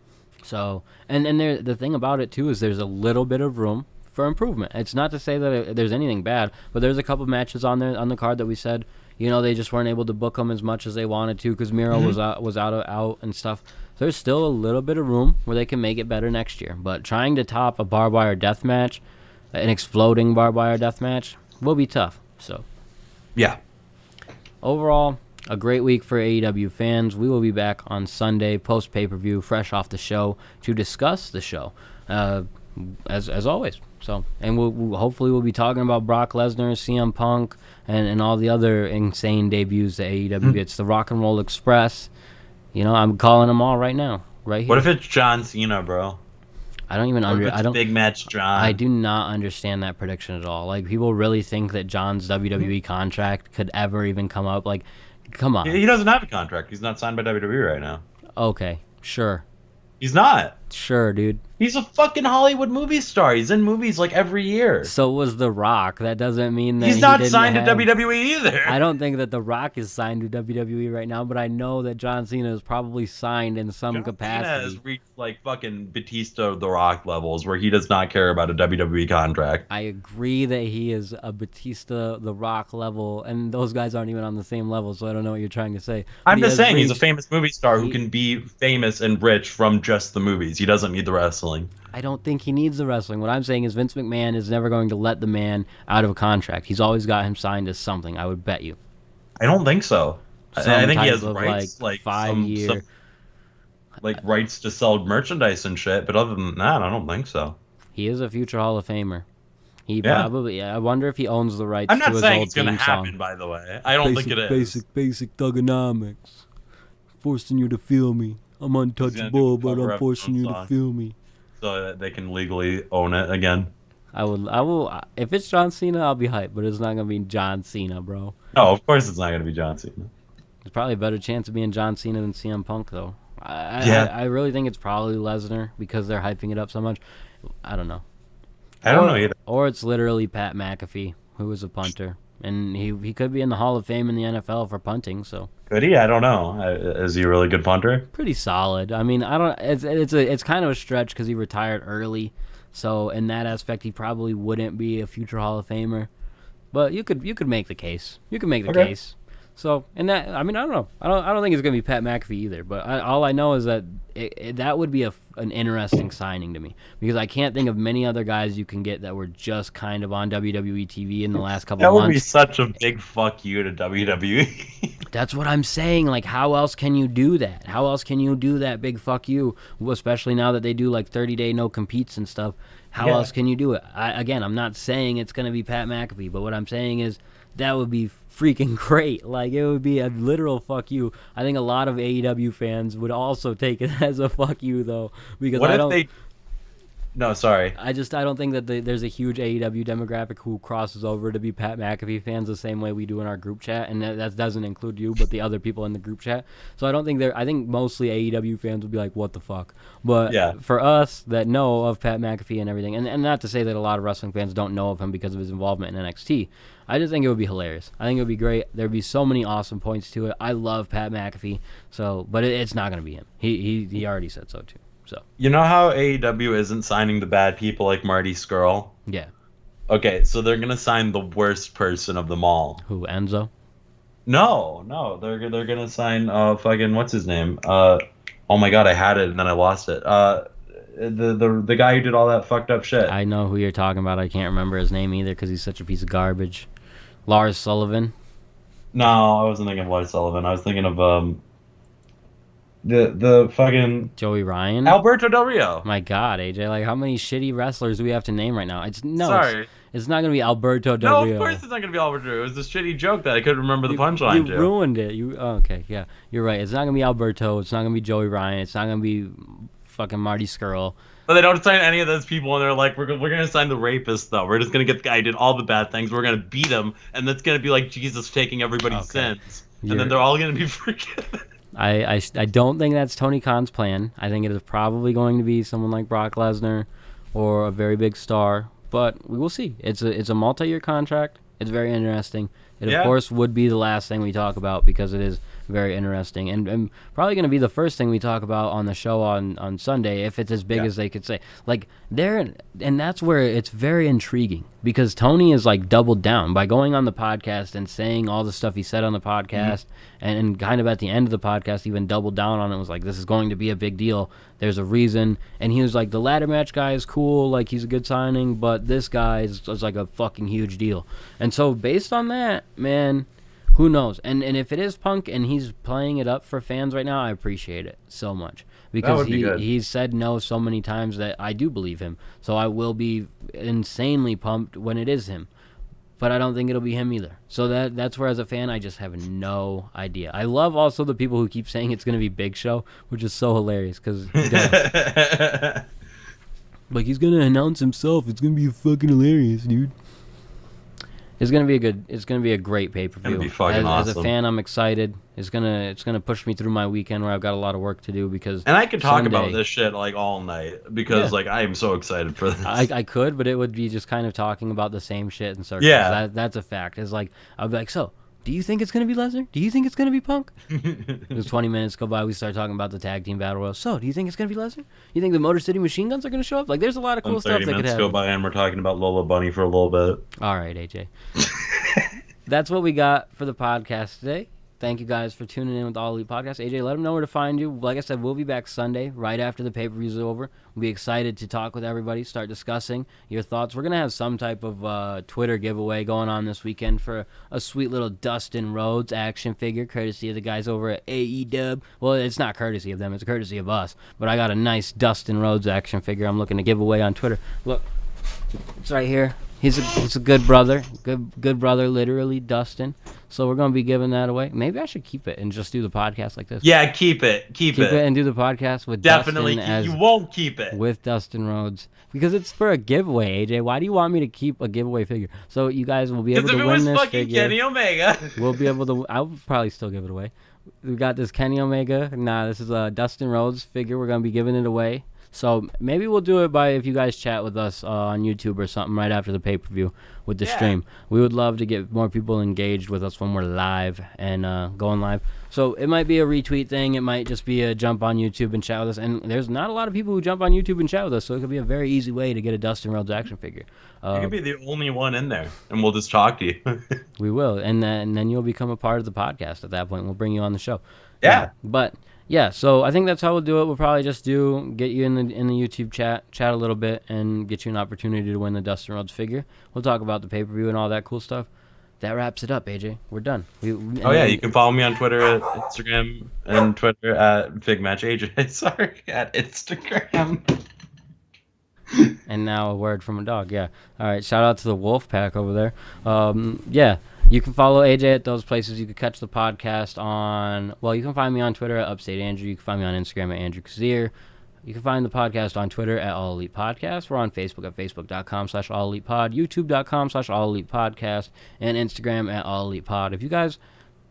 So, and the thing about it too is there's a little bit of room for improvement. It's not to say that there's anything bad, but there's a couple matches on there on the card that we said, they just weren't able to book them as much as they wanted to because Miro was out and stuff. There's still a little bit of room where they can make it better next year. But trying to top a barbed wire death match, an exploding barbed wire death match, will be tough. So, yeah. Overall, a great week for AEW fans. We will be back on Sunday post pay-per-view, fresh off the show, to discuss the show, as always. So, and we'll be talking about Brock Lesnar, CM Punk, and all the other insane debuts that AEW gets. The Rock and Roll Express. I'm calling them all right now, right here. What if it's John Cena, bro? I don't even big match John. I do not understand that prediction at all. Like, people really think that John's WWE contract could ever even come up. Like, come on. He doesn't have a contract. He's not signed by WWE right now. Okay, sure. He's not. Sure, dude. He's a fucking Hollywood movie star. He's in movies like every year. So was The Rock. That doesn't mean that he's not signed to WWE either. I don't think that The Rock is signed to WWE right now, but I know that John Cena is probably signed in some capacity. Cena has reached like fucking Batista The Rock levels where he does not care about a WWE contract. I agree that he is a Batista The Rock level, and those guys aren't even on the same level, so I don't know what you're trying to say. I'm just saying he's a famous movie star who can be famous and rich from just the movies. He doesn't need the wrestling. I don't think he needs the wrestling. What I'm saying is Vince McMahon is never going to let the man out of a contract. He's always got him signed as something, I would bet you. I don't think so. I think he has rights, like 5 years. Like rights to sell merchandise and shit, but other than that, I don't think so. He is a future Hall of Famer. He probably, I wonder if he owns the rights to his old theme song. I'm not saying it's going to happen, by the way. I don't think it is. Basic thugonomics. Forcing you to feel me. I'm untouchable, but I'm forcing you to feel me. So that they can legally own it again. I will. If it's John Cena, I'll be hyped, but it's not gonna be John Cena, bro. No, of course it's not gonna be John Cena. There's probably a better chance of being John Cena than CM Punk, though. I really think it's probably Lesnar because they're hyping it up so much. I don't know. I don't know either. Or it's literally Pat McAfee, who was a punter, and he could be in the Hall of Fame in the NFL for punting. So could he? I don't know. Is he a really good punter? Pretty solid. I mean, I don't. It's kind of a stretch because he retired early, so in that aspect, he probably wouldn't be a future Hall of Famer. But you could make the case. You can make the case. So, and that, I mean, I don't know. I don't think it's gonna be Pat McAfee either. But all I know is that that would be an interesting signing to me because I can't think of many other guys you can get that were just kind of on WWE TV in the last couple of months. That would be such a big fuck you to WWE. That's what I'm saying. Like, how else can you do that? How else can you do that big fuck you? Especially now that they do like 30-day no competes and stuff. How else can you do it? Again, I'm not saying it's gonna be Pat McAfee, but what I'm saying is that would be freaking great. Like, it would be a literal fuck you. I think a lot of AEW fans would also take it as a fuck you, though, because No, sorry. I don't think that there's a huge AEW demographic who crosses over to be Pat McAfee fans the same way we do in our group chat, and that doesn't include you, but the other people in the group chat. So I think mostly AEW fans would be like, what the fuck? But for us that know of Pat McAfee and everything, and not to say that a lot of wrestling fans don't know of him because of his involvement in NXT, I just think it would be hilarious. I think it would be great. There'd be so many awesome points to it. I love Pat McAfee, but it's not going to be him. He already said so too. So you know how AEW isn't signing the bad people like Marty Scurll? Yeah. Okay, so they're gonna sign the worst person of them all. Who, Enzo? No, they're gonna sign fucking what's his name? Oh my god, I had it and then I lost it. the guy who did all that fucked up shit. I know who you're talking about. I can't remember his name either because he's such a piece of garbage. Lars Sullivan. No, I wasn't thinking of Lloyd Sullivan. I was thinking of the fucking Joey Ryan. Alberto Del Rio. My God, AJ, like how many shitty wrestlers do we have to name right now? Sorry. It's not gonna be Alberto Del Rio. No, of course it's not gonna be Alberto. It was this shitty joke that I couldn't remember the punchline to. You ruined it. Okay, yeah, you're right. It's not gonna be Alberto. It's not gonna be Joey Ryan. It's not gonna be fucking Marty Skrull. But they don't sign any of those people, and they're like, we're gonna sign the rapist though. We're just gonna get the guy who did all the bad things. We're gonna beat him, and that's gonna be like Jesus taking everybody's sins, and then they're all gonna be forgiven. I don't think that's Tony Khan's plan. I think it is probably going to be someone like Brock Lesnar or a very big star, but we will see. It's a multi-year contract. It's very interesting. It, of course, would be the last thing we talk about because it is very interesting and probably going to be the first thing we talk about on the show on Sunday if it's as big as they could say. Like, and that's where it's very intriguing because Tony is like doubled down by going on the podcast and saying all the stuff he said on the podcast and kind of at the end of the podcast even doubled down on it, was like, this is going to be a big deal. There's a reason. And he was like, the ladder match guy is cool, like he's a good signing, but this guy is like a fucking huge deal. And so based on that, man, who knows? And if it is Punk and he's playing it up for fans right now, I appreciate it so much. Because he's said no so many times that I do believe him. So I will be insanely pumped when it is him. But I don't think it'll be him either. So that's where, as a fan, I just have no idea. I love also the people who keep saying it's going to be Big Show, which is so hilarious. Because like, he's going to announce himself. It's going to be fucking hilarious, dude. It's gonna be a great pay-per-view. It's gonna be fucking awesome. As a fan, I'm excited. It's gonna push me through my weekend where I've got a lot of work to do because. And I could talk about this shit like all night because like I am so excited for this. I could, but it would be just kind of talking about the same shit in circles. Yeah, that's a fact. It's like I'll be like, so do you think it's gonna be Lesnar? Do you think it's gonna be Punk? It was 20 minutes go by. We start talking about the tag team battle royal. So do you think it's gonna be Lesnar? You think the Motor City Machine Guns are gonna show up? Like, there's a lot of cool stuff that could happen. 30 minutes go by and we're talking about Lola Bunny for a little bit. All right, AJ. That's what we got for the podcast today. Thank you guys for tuning in with All Elite Podcast. AJ, let them know where to find you. Like I said, we'll be back Sunday right after the pay-per-view is over. We'll be excited to talk with everybody, start discussing your thoughts. We're going to have some type of Twitter giveaway going on this weekend for a sweet little Dustin Rhodes action figure, courtesy of the guys over at AEW. Well, it's not courtesy of them. It's courtesy of us. But I got a nice Dustin Rhodes action figure I'm looking to give away on Twitter. Look, it's right here. He's a good brother, good brother, literally, Dustin. So we're gonna be giving that away. Maybe I should keep it and just do the podcast like this. Yeah, keep it and do the podcast with definitely. Dustin You won't keep it with Dustin Rhodes because it's for a giveaway. AJ, why do you want me to keep a giveaway figure? So you guys will be able to win this figure. Kenny Omega. We'll be able to. I'll probably still give it away. We got this Kenny Omega. This is a Dustin Rhodes figure. We're gonna be giving it away. So maybe we'll do it by if you guys chat with us on YouTube or something right after the pay-per-view with the stream. We would love to get more people engaged with us when we're live and going live. So it might be a retweet thing. It might just be a jump on YouTube and chat with us. And there's not a lot of people who jump on YouTube and chat with us, so it could be a very easy way to get a Dustin Rhodes action figure. You could be the only one in there, and we'll just talk to you. We will, and then you'll become a part of the podcast at that point. We'll bring you on the show. Yeah. But... yeah, so I think that's how we'll do it. We'll probably just get you in the YouTube chat a little bit, and get you an opportunity to win the Dustin Rhodes figure. We'll talk about the pay-per-view and all that cool stuff. That wraps it up, AJ. We're done. You can follow me on Twitter at Instagram and Twitter at FigMatchAJ. Sorry, at Instagram. And now a word from a dog. Yeah. All right. Shout out to the Wolf Pack over there. Yeah. You can follow AJ at those places. You can catch the podcast on... well, you can find me on Twitter at Upstate Andrew. You can find me on Instagram at Andrew Kazir. You can find the podcast on Twitter at All Elite Podcast. We're on Facebook at facebook.com/All Elite Pod, youtube.com/All Elite Podcast, and Instagram at All Elite Pod. If you guys...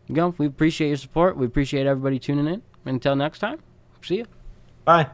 we appreciate your support. We appreciate everybody tuning in. Until next time, see you. Bye.